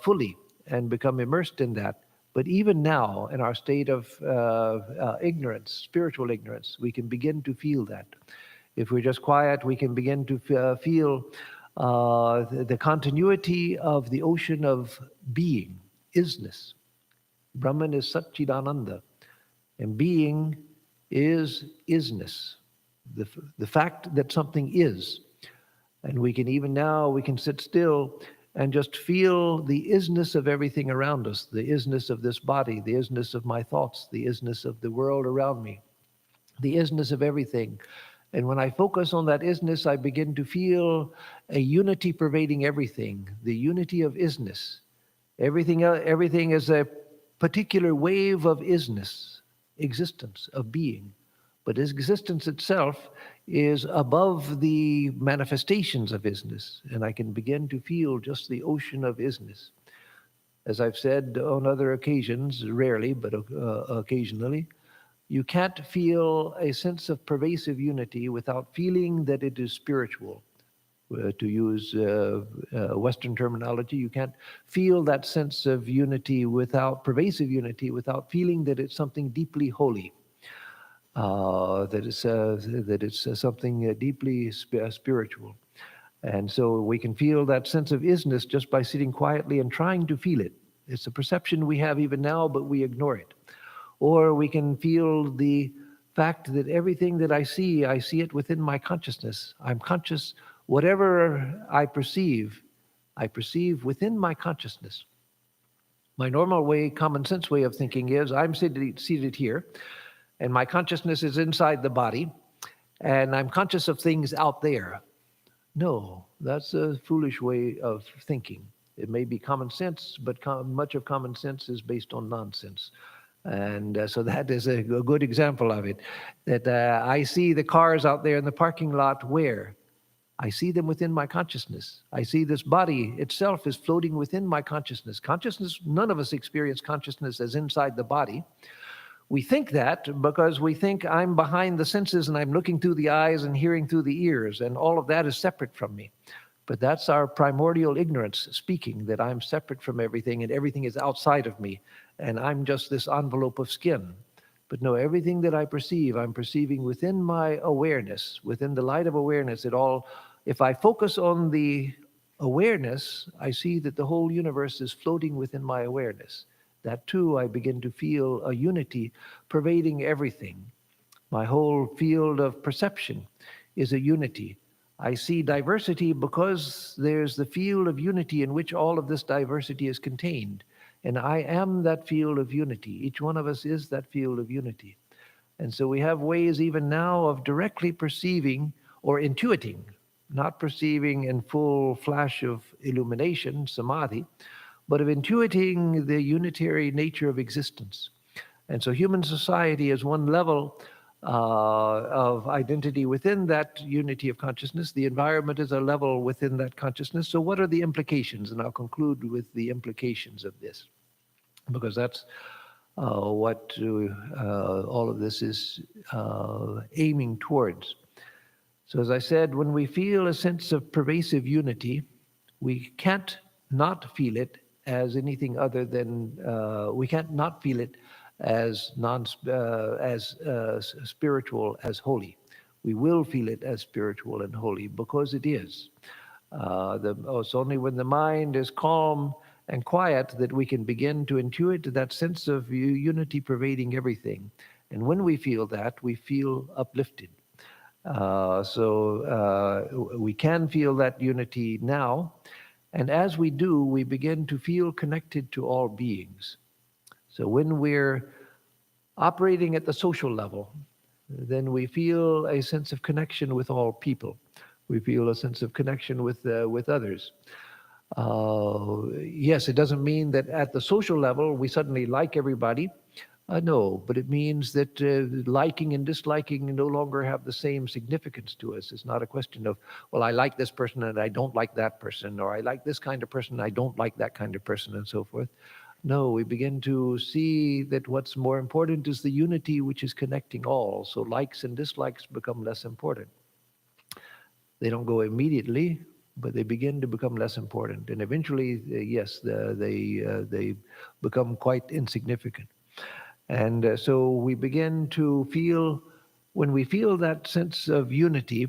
fully and become immersed in that. But even now, in our state of ignorance, spiritual ignorance, we can begin to feel that. If we're just quiet, we can begin to feel the continuity of the ocean of being, isness. Brahman is Satchidananda, and being is isness, the fact that something is. And we can even now, we can sit still and just feel the isness of everything around us, the isness of this body, the isness of my thoughts, the isness of the world around me, the isness of everything. And when I focus on that isness, I begin to feel a unity pervading everything, the unity of isness. Everything is a particular wave of isness, existence, of being. But existence itself is above the manifestations of isness, and I can begin to feel just the ocean of isness. As I've said on other occasions, rarely, but occasionally, you can't feel a sense of pervasive unity without feeling that it is spiritual. To use Western terminology, you can't feel that sense of unity without pervasive unity without feeling that it's something deeply holy. That it's something deeply spiritual. And so we can feel that sense of isness just by sitting quietly and trying to feel it. It's a perception we have even now, but we ignore it. Or we can feel the fact that everything that I see it within my consciousness. I'm conscious. Whatever I perceive within my consciousness. My normal way, common sense way of thinking is I'm seated here, and my consciousness is inside the body, and I'm conscious of things out there. No, that's a foolish way of thinking. It may be common sense, but much of common sense is based on nonsense. And so that is a good example of it. That I see the cars out there in the parking lot where? I see them within my consciousness. I see this body itself is floating within my consciousness. Consciousness, none of us experience consciousness as inside the body. We think that because we think I'm behind the senses and I'm looking through the eyes and hearing through the ears, and all of that is separate from me. But that's our primordial ignorance speaking, that I'm separate from everything and everything is outside of me, and I'm just this envelope of skin. But no, everything that I perceive, I'm perceiving within my awareness, within the light of awareness. If I focus on the awareness, I see that the whole universe is floating within my awareness. That too, I begin to feel a unity pervading everything. My whole field of perception is a unity. I see diversity because there's the field of unity in which all of this diversity is contained. And I am that field of unity. Each one of us is that field of unity. And so we have ways even now of directly perceiving or intuiting, not perceiving in full flash of illumination, samadhi, but of intuiting the unitary nature of existence. And so human society is one level of identity within that unity of consciousness. The environment is a level within that consciousness. So what are the implications? And I'll conclude with the implications of this, because that's what all of this is aiming towards. So as I said, when we feel a sense of pervasive unity, we can't not feel it as anything other than, we can't not feel it as spiritual as holy. We will feel it as spiritual and holy because it is. It's only when the mind is calm and quiet that we can begin to intuit that sense of unity pervading everything. And when we feel that, we feel uplifted. We can feel that unity now. And as we do, we begin to feel connected to all beings. So when we're operating at the social level, then we feel a sense of connection with all people. We feel a sense of connection with others. Yes, it doesn't mean that at the social level we suddenly like everybody. No, but it means that liking and disliking no longer have the same significance to us. It's not a question of, well, I like this person and I don't like that person, or I like this kind of person and I don't like that kind of person, and so forth. No, we begin to see that what's more important is the unity which is connecting all. So likes and dislikes become less important. They don't go immediately, but they begin to become less important. And eventually, yes, they become quite insignificant. And so we begin to feel, when we feel that sense of unity,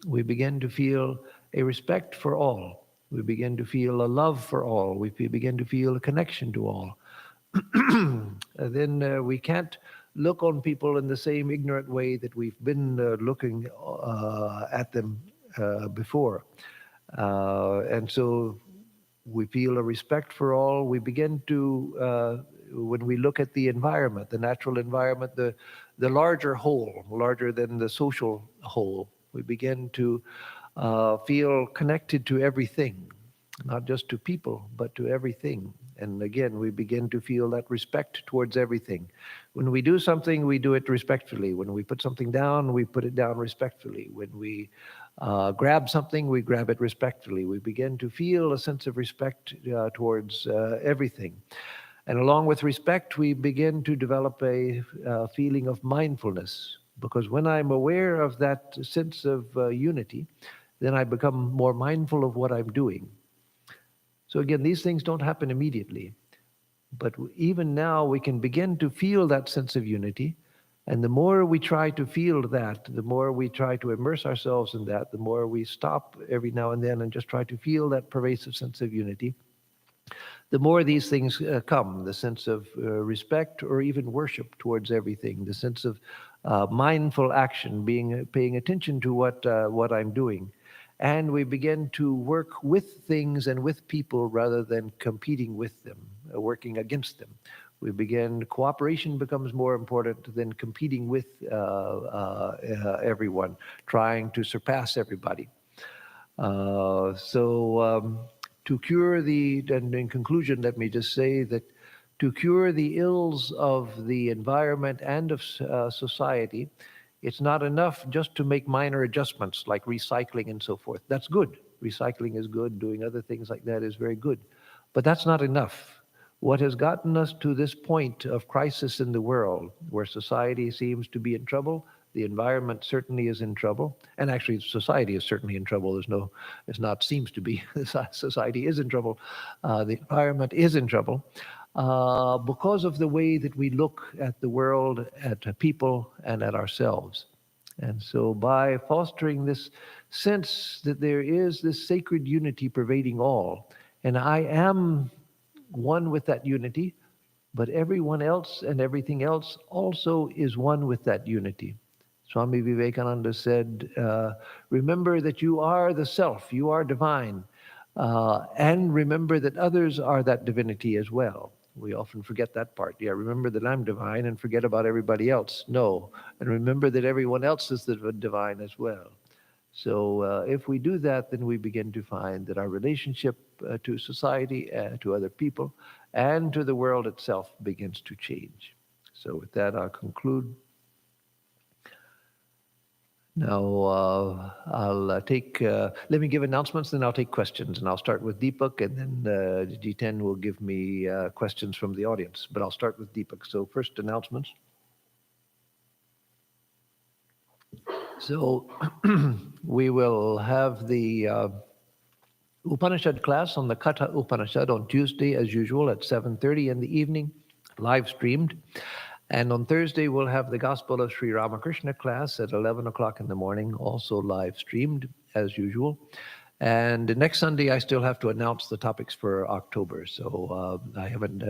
we begin to feel a respect for all. We begin to feel a love for all. We begin to feel a connection to all. Then we can't look on people in the same ignorant way that we've been looking at them before. And so we feel a respect for all. We begin to, when we look at the environment, the natural environment, the larger whole, larger than the social whole, we begin to feel connected to everything, not just to people, but to everything. And again, we begin to feel that respect towards everything. When we do something, we do it respectfully. When we put something down, we put it down respectfully. When we grab something, we grab it respectfully. We begin to feel a sense of respect towards everything. And along with respect, we begin to develop a feeling of mindfulness. Because when I'm aware of that sense of unity, then I become more mindful of what I'm doing. So again, these things don't happen immediately. But even now, we can begin to feel that sense of unity. And the more we try to feel that, the more we try to immerse ourselves in that, the more we stop every now and then and just try to feel that pervasive sense of unity, the more these things come, the sense of respect or even worship towards everything, the sense of mindful action, paying attention to what I'm doing. And we begin to work with things and with people rather than competing with them, working against them. Cooperation becomes more important than competing with everyone, trying to surpass everybody. To cure and in conclusion, let me just say that to cure the ills of the environment and of society, it's not enough just to make minor adjustments like recycling and so forth. That's good. Recycling is good. Doing other things like that is very good. But that's not enough. What has gotten us to this point of crisis in the world, where society seems to be in trouble, the environment certainly is in trouble, and actually society is certainly in trouble. It's not seems to be. Society is in trouble. The environment is in trouble because of the way that we look at the world, at people, and at ourselves. And so by fostering this sense that there is this sacred unity pervading all, and I am one with that unity, but everyone else and everything else also is one with that unity. Swami Vivekananda said, remember that you are the self, you are divine, and remember that others are that divinity as well. We often forget that part. Yeah, remember that I'm divine and forget about everybody else. No, and remember that everyone else is the divine as well. So if we do that, then we begin to find that our relationship to society, to other people, and to the world itself begins to change. So with that, I'll conclude. Now, I'll let me give announcements, then I'll take questions. And I'll start with Deepak, and then G10 will give me questions from the audience. But I'll start with Deepak. So first, announcements. So we will have the Upanishad class on the Katha Upanishad on Tuesday, as usual, at 7:30 in the evening, live streamed. And on Thursday, we'll have the Gospel of Sri Ramakrishna class at 11 o'clock in the morning, also live streamed, as usual. And next Sunday, I still have to announce the topics for October. So I haven't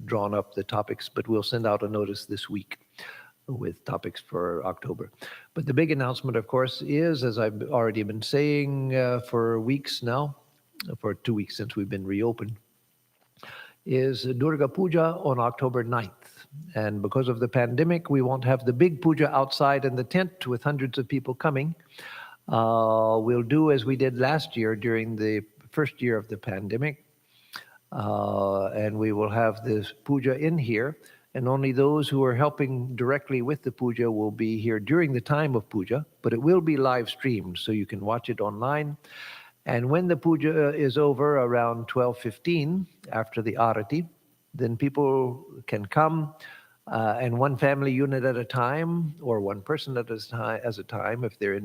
drawn up the topics, but we'll send out a notice this week with topics for October. But the big announcement, of course, is, as I've already been saying for weeks now, for 2 weeks since we've been reopened, is Durga Puja on October 9th. And because of the pandemic, we won't have the big puja outside in the tent with hundreds of people coming. We'll do as we did last year during the first year of the pandemic. And we will have this puja in here. And only those who are helping directly with the puja will be here during the time of puja. But it will be live streamed, so you can watch it online. And when the puja is over around 12:15, after the arati, then people can come and one family unit at a time, or one person at a time, if they're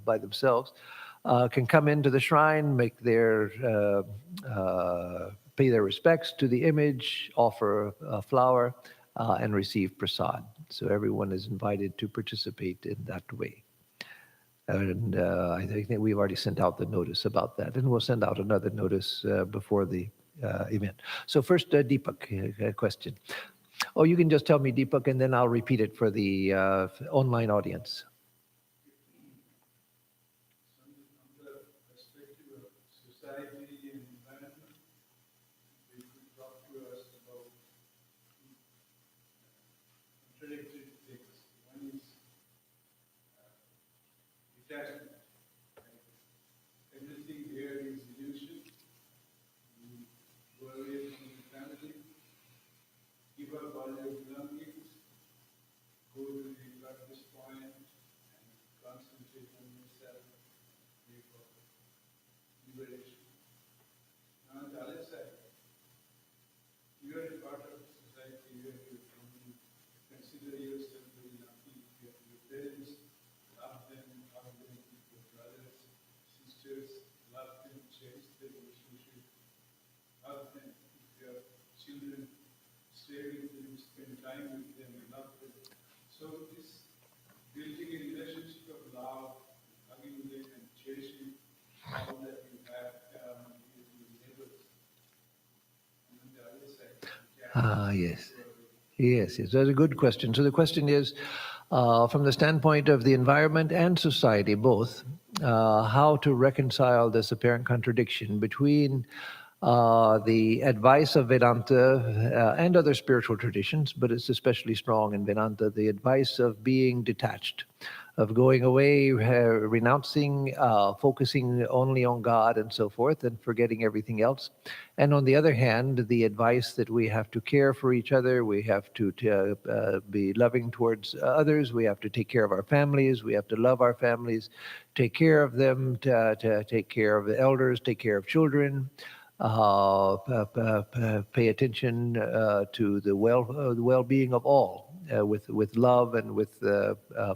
by themselves, can come into the shrine, pay their respects to the image, offer a flower, and receive prasad. So everyone is invited to participate in that way. And I think that we've already sent out the notice about that, and we'll send out another notice before the event. So first, Deepak, question. Oh, you can just tell me, Deepak, and then I'll repeat it for the online audience. Yes. Yes, that's a good question. So the question is, from the standpoint of the environment and society, both, how to reconcile this apparent contradiction between the advice of Vedanta and other spiritual traditions, but it's especially strong in Vedanta, the advice of being detached, of going away, renouncing, focusing only on God and so forth, and forgetting everything else. And on the other hand, the advice that we have to care for each other, we have to be loving towards others, we have to take care of our families, we have to love our families, take care of them, to take care of the elders, take care of children, pay attention to the well-being of all. With love and with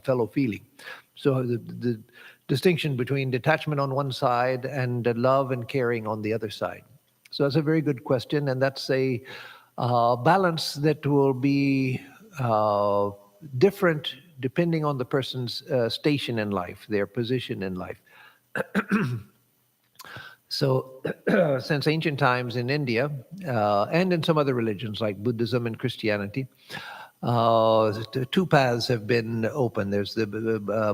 fellow feeling. So the distinction between detachment on one side and love and caring on the other side. So that's a very good question, and that's a balance that will be different depending on the person's station in life, their position in life. So since ancient times in India and in some other religions like Buddhism and Christianity, two paths have been open. There's the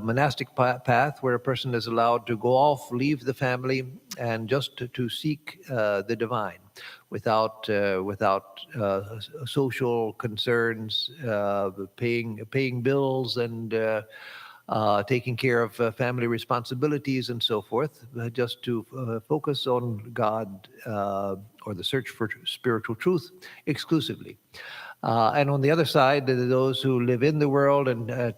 monastic path where a person is allowed to go off, leave the family, and just to seek the divine without social concerns, paying bills and taking care of family responsibilities and so forth, just to focus on God or the search for spiritual truth exclusively. And on the other side, those who live in the world and who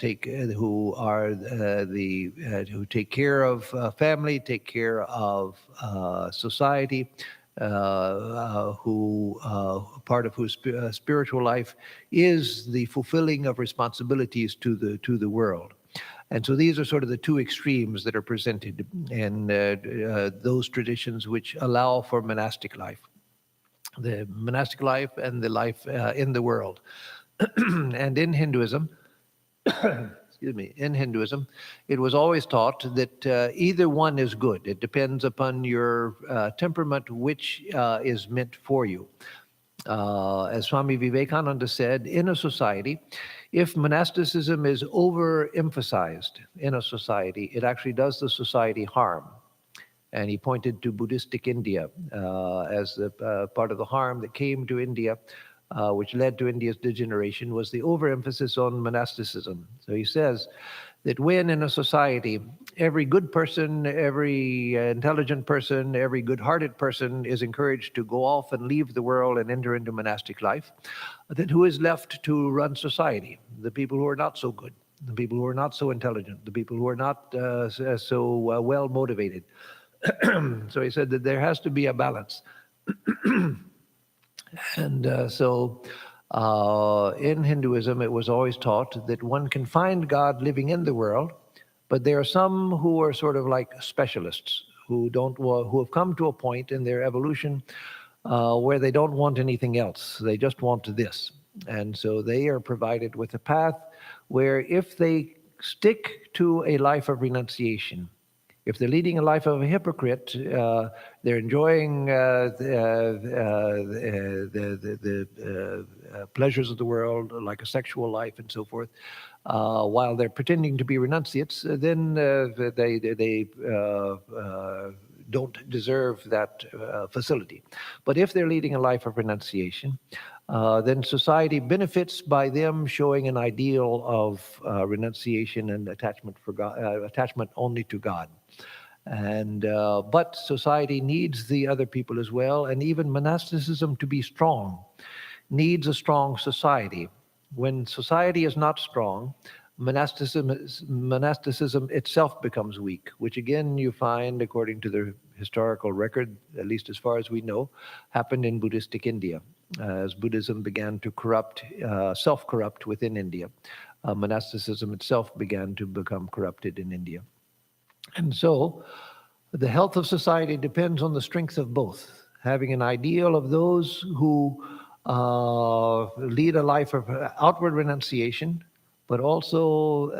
take care of family, take care of society, who part of whose spiritual life is the fulfilling of responsibilities to the world. And so these are sort of the two extremes that are presented in those traditions which allow for monastic life. The monastic life and the life in the world. And in Hinduism, it was always taught that either one is good. It depends upon your temperament, which is meant for you. As Swami Vivekananda said, in a society, if monasticism is overemphasized in a society, it actually does the society harm. And he pointed to Buddhistic India as part of the harm that came to India, which led to India's degeneration, was the overemphasis on monasticism. So he says that when in a society, every good person, every intelligent person, every good-hearted person is encouraged to go off and leave the world and enter into monastic life, then who is left to run society? The people who are not so good, the people who are not so intelligent, the people who are not so well motivated. So he said that there has to be a balance. And so in Hinduism, it was always taught that one can find God living in the world, But there are some who are sort of like specialists who have come to a point in their evolution where they don't want anything else. They just want this. And so they are provided with a path where if they stick to a life of renunciation, if they're leading a life of a hypocrite, they're enjoying the pleasures of the world, like a sexual life and so forth, while they're pretending to be renunciates, then they don't deserve that facility. But if they're leading a life of renunciation, then society benefits by them showing an ideal of renunciation and attachment for God, attachment only to God. And but society needs the other people as well, and even monasticism to be strong needs a strong society. When society is not strong, monasticism itself becomes weak, which again you find, according to the historical record, at least as far as we know, happened in Buddhistic India. As Buddhism began to corrupt, self-corrupt within India, monasticism itself began to become corrupted in India. And so the health of society depends on the strength of both. Having an ideal of those who lead a life of outward renunciation, but also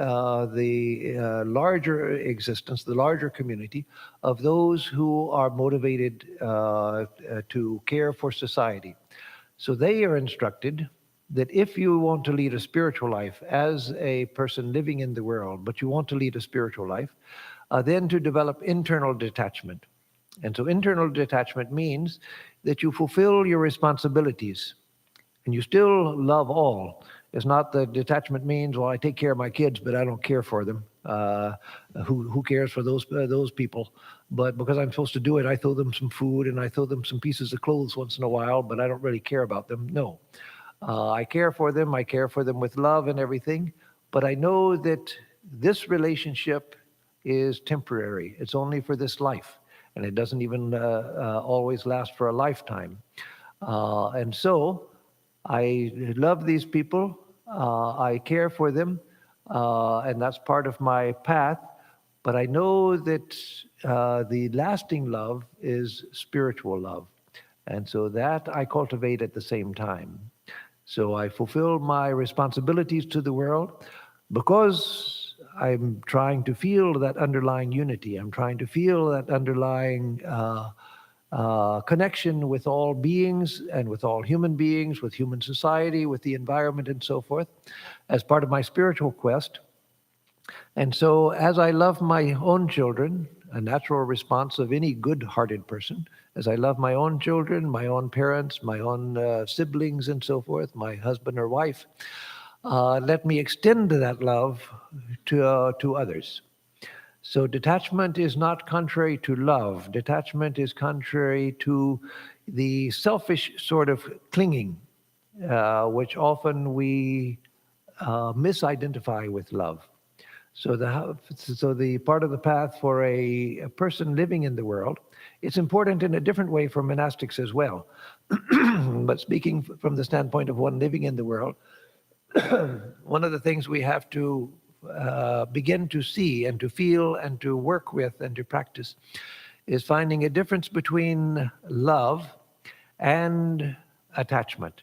the larger existence, the larger community of those who are motivated to care for society. So they are instructed that if you want to lead a spiritual life as a person living in the world, but you want to lead a spiritual life, then to develop internal detachment. And so internal detachment means that you fulfill your responsibilities and you still love all. It's not that detachment means, well, I take care of my kids, but I don't care for them. Who cares for those people? But because I'm supposed to do it, I throw them some food and I throw them some pieces of clothes once in a while, but I don't really care about them. No. I care for them. I care for them with love and everything. But I know that this relationship is temporary. It's only for this life. And it doesn't even always last for a lifetime. And so I love these people. I care for them. And that's part of my path. But I know that the lasting love is spiritual love. And so that I cultivate at the same time. So I fulfill my responsibilities to the world because I'm trying to feel that underlying unity. I'm trying to feel that underlying connection with all beings and with all human beings, with human society, with the environment and so forth, as part of my spiritual quest. And so as I love my own children, a natural response of any good-hearted person, as I love my own children, my own parents, my own siblings and so forth, my husband or wife, let me extend that love to others. So detachment is not contrary to love. Detachment is contrary to the selfish sort of clinging, which often we misidentify with love. So the part of the path for a person living in the world, it's important in a different way for monastics as well. But speaking from the standpoint of one living in the world, one of the things we have to begin to see and to feel and to work with and to practice is finding a difference between love and attachment.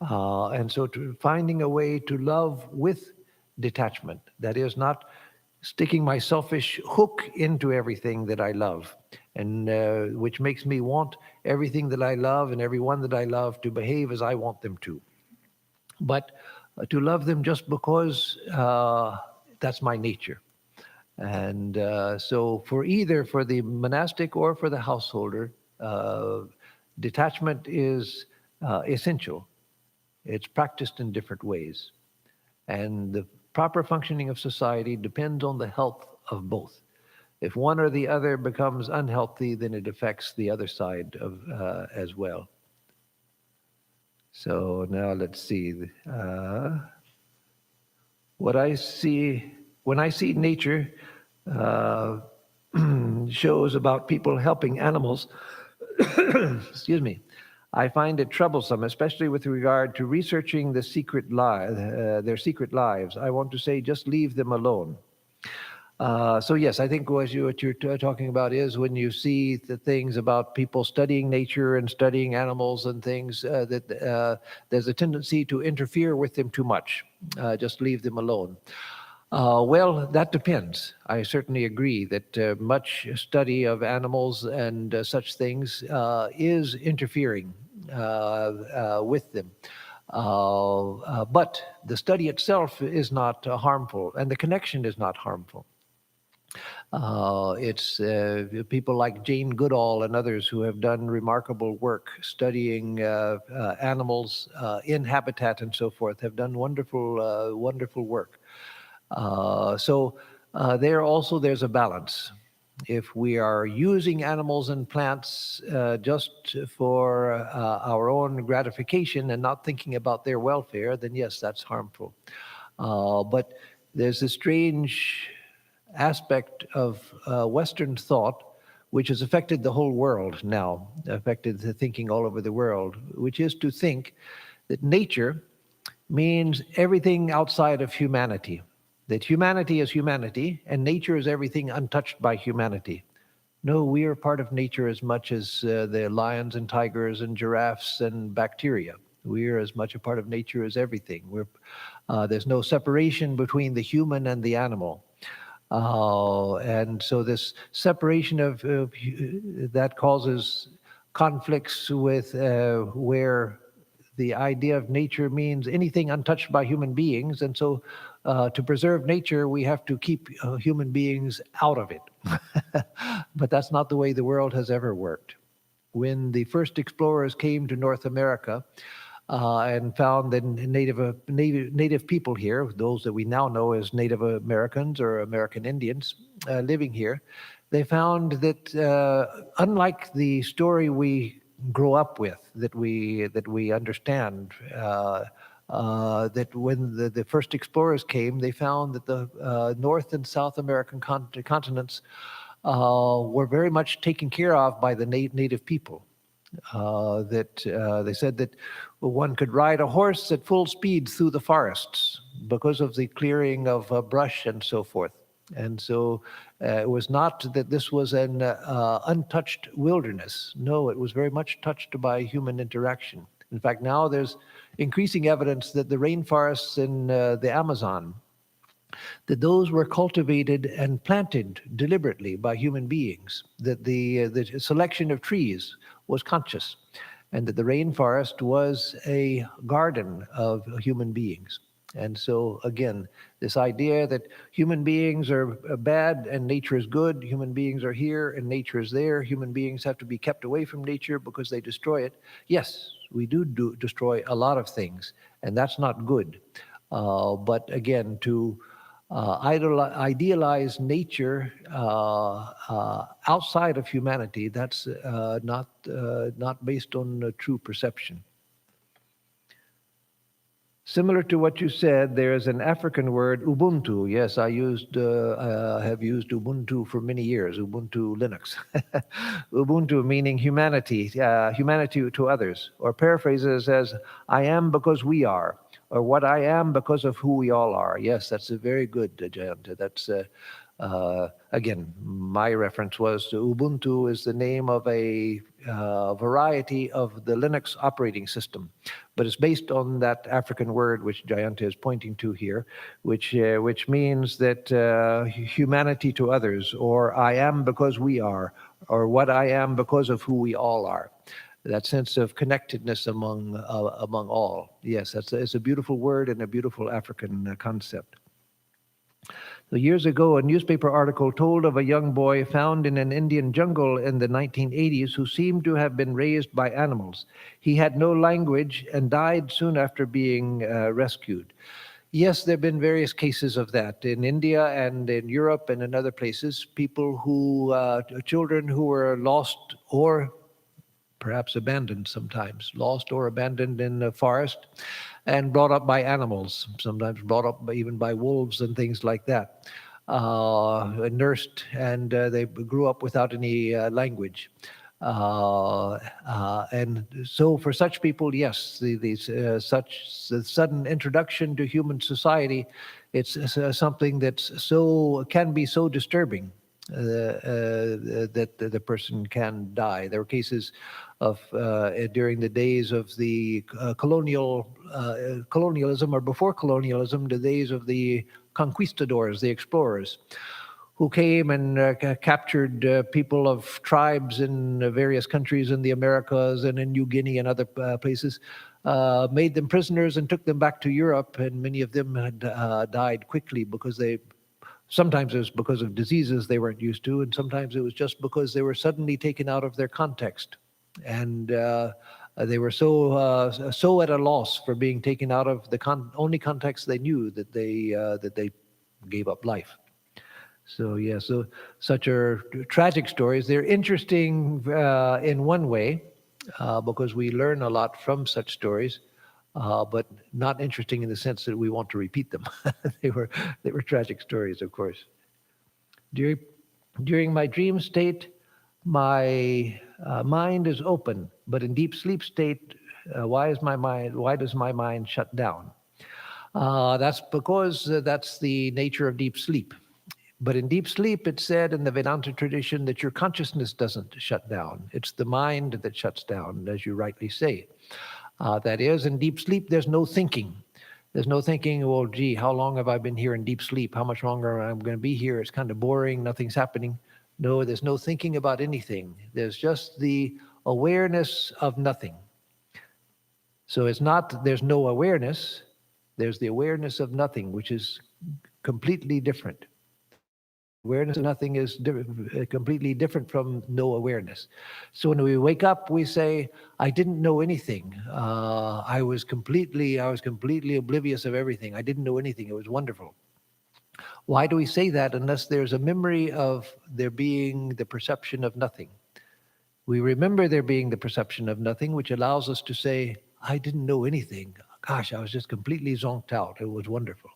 And so finding a way to love with detachment, that is not sticking my selfish hook into everything that I love, and which makes me want everything that I love and everyone that I love to behave as I want them to. But to love them just because that's my nature. And so for the monastic or for the householder, detachment is essential. It's practiced in different ways. And the proper functioning of society depends on the health of both. If one or the other becomes unhealthy, then it affects the other side as well. So now let's see. What I see, when I see nature shows about people helping animals, excuse me, I find it troublesome, especially with regard to researching their secret lives. I want to say, just leave them alone. So yes, I think what you're talking about is when you see the things about people studying nature and studying animals and things, that there's a tendency to interfere with them too much, just leave them alone. Well, that depends. I certainly agree that much study of animals and such things is interfering with them. But the study itself is not harmful, and the connection is not harmful. It's people like Jane Goodall and others who have done remarkable work studying animals in habitat and so forth, have done wonderful work. There also there's a balance. If we are using animals and plants just for our own gratification and not thinking about their welfare, then yes, that's harmful. But there's a strange aspect of Western thought which has affected the whole world now, affected the thinking all over the world, which is to think that nature means everything outside of humanity, that humanity is humanity and nature is everything untouched by humanity. No, we are part of nature as much as the lions and tigers and giraffes and bacteria. We are as much a part of nature as everything. There's no separation between the human and the animal. And so this separation of that causes conflicts with where the idea of nature means anything untouched by human beings. And so to preserve nature, we have to keep human beings out of it. But that's not the way the world has ever worked. When the first explorers came to North America, and found the native people here, those that we now know as Native Americans or American Indians living here, they found that unlike the story we grow up with, that we understand, that when the first explorers came, they found that the North and South American continents were very much taken care of by the native people. They said that one could ride a horse at full speed through the forests because of the clearing of brush and so forth. And so it was not that this was an untouched wilderness. No, it was very much touched by human interaction. In fact, now there's increasing evidence that the rainforests in the Amazon, that those were cultivated and planted deliberately by human beings, that the selection of trees was conscious, and that the rainforest was a garden of human beings. And so, again, this idea that human beings are bad and nature is good, human beings are here and nature is there, human beings have to be kept away from nature because they destroy it. Yes, we do destroy a lot of things, and that's not good. But again, to idealize nature outside of humanity, that's not based on true perception. Similar to what you said, there is an African word, Ubuntu. Yes, I have used Ubuntu for many years, Ubuntu Linux. Ubuntu meaning humanity, humanity to others. Or paraphrases as, I am because we are, or what I am because of who we all are. Yes, that's a very good, Jayanta. That's, again, my reference was to Ubuntu is the name of a variety of the Linux operating system, but it's based on that African word which Jayanta is pointing to here, which means that humanity to others, or I am because we are, or what I am because of who we all are. That sense of connectedness among all. Yes, it's a beautiful word and a beautiful African concept. So years ago, a newspaper article told of a young boy found in an Indian jungle in the 1980s who seemed to have been raised by animals. He had no language and died soon after being rescued. Yes, there have been various cases of that in India and in Europe and in other places. Children who were lost or perhaps abandoned sometimes, lost or abandoned in the forest and brought up by animals, sometimes brought up even by wolves and things like that, nursed, and they grew up without any language. And so for such people, yes, the sudden introduction to human society It's something that's can be so disturbing that the person can die. There were cases of during the days of the colonialism, or before colonialism, the days of the conquistadors, the explorers, who came and captured people of tribes in various countries in the Americas and in New Guinea and other places, made them prisoners and took them back to Europe, and many of them had died quickly because sometimes it was because of diseases they weren't used to, and sometimes it was just because they were suddenly taken out of their context. And they were so at a loss for being taken out of the only context they knew that they gave up life. So yeah, so such are tragic stories. They're interesting in one way because we learn a lot from such stories, but not interesting in the sense that we want to repeat them. they were tragic stories, of course. During my dream state, my mind is open, but in deep sleep state, why does my mind shut down? That's because that's the nature of deep sleep. But in deep sleep, it's said in the Vedanta tradition that your consciousness doesn't shut down. It's the mind that shuts down, as you rightly say. That is, in deep sleep, there's no thinking. There's no thinking, well, gee, how long have I been here in deep sleep? How much longer am I going to be here? It's kind of boring. Nothing's happening. No, there's no thinking about anything. There's just the awareness of nothing. So it's not there's no awareness. There's the awareness of nothing, which is completely different. Awareness of nothing is completely different from no awareness. So when we wake up, we say, "I didn't know anything. I was completely oblivious of everything. I didn't know anything. It was wonderful." Why do we say that unless there's a memory of there being the perception of nothing? We remember there being the perception of nothing, which allows us to say, "I didn't know anything. Gosh, I was just completely zonked out. It was wonderful."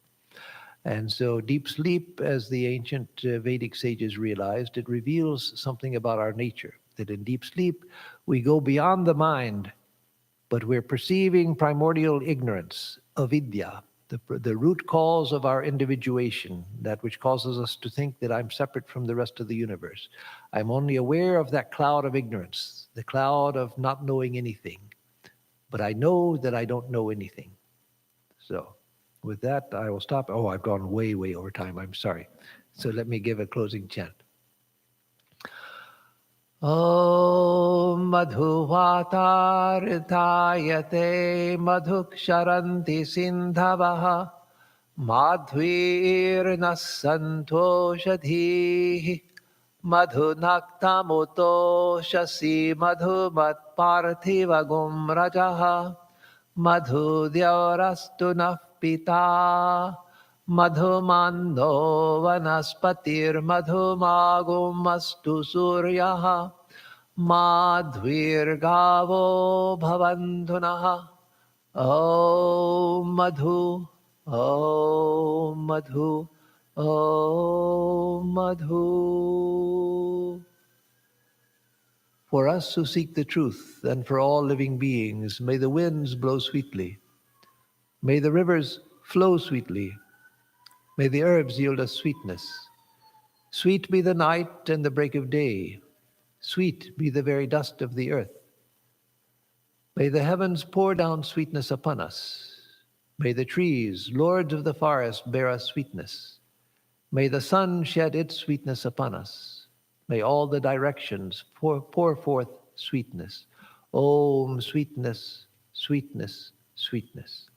And so deep sleep, as the ancient Vedic sages realized, it reveals something about our nature, that in deep sleep, we go beyond the mind, but we're perceiving primordial ignorance, avidya, the root cause of our individuation, that which causes us to think that I'm separate from the rest of the universe. I'm only aware of that cloud of ignorance, the cloud of not knowing anything, but I know that I don't know anything. So with that, I will stop. Oh, I've gone way, way over time. I'm sorry. So let me give a closing chant. Om madhuvatardhayate madhuksharanti sindhavaha madhvirnasantoshadhihi madhunaktamuto shasi madhumatparthivagum rajaha madhudyaurastu nah pita madhumando vanaspatir madhumagumastu suryaha madhvirgavo bhavantunaha. Om madhu, om madhu, om madhu. For us who seek the truth, and for all living beings, may the winds blow sweetly. May the rivers flow sweetly. May the herbs yield us sweetness. Sweet be the night and the break of day. Sweet be the very dust of the earth. May the heavens pour down sweetness upon us. May the trees, lords of the forest, bear us sweetness. May the sun shed its sweetness upon us. May all the directions pour forth sweetness. Om, sweetness, sweetness, sweetness.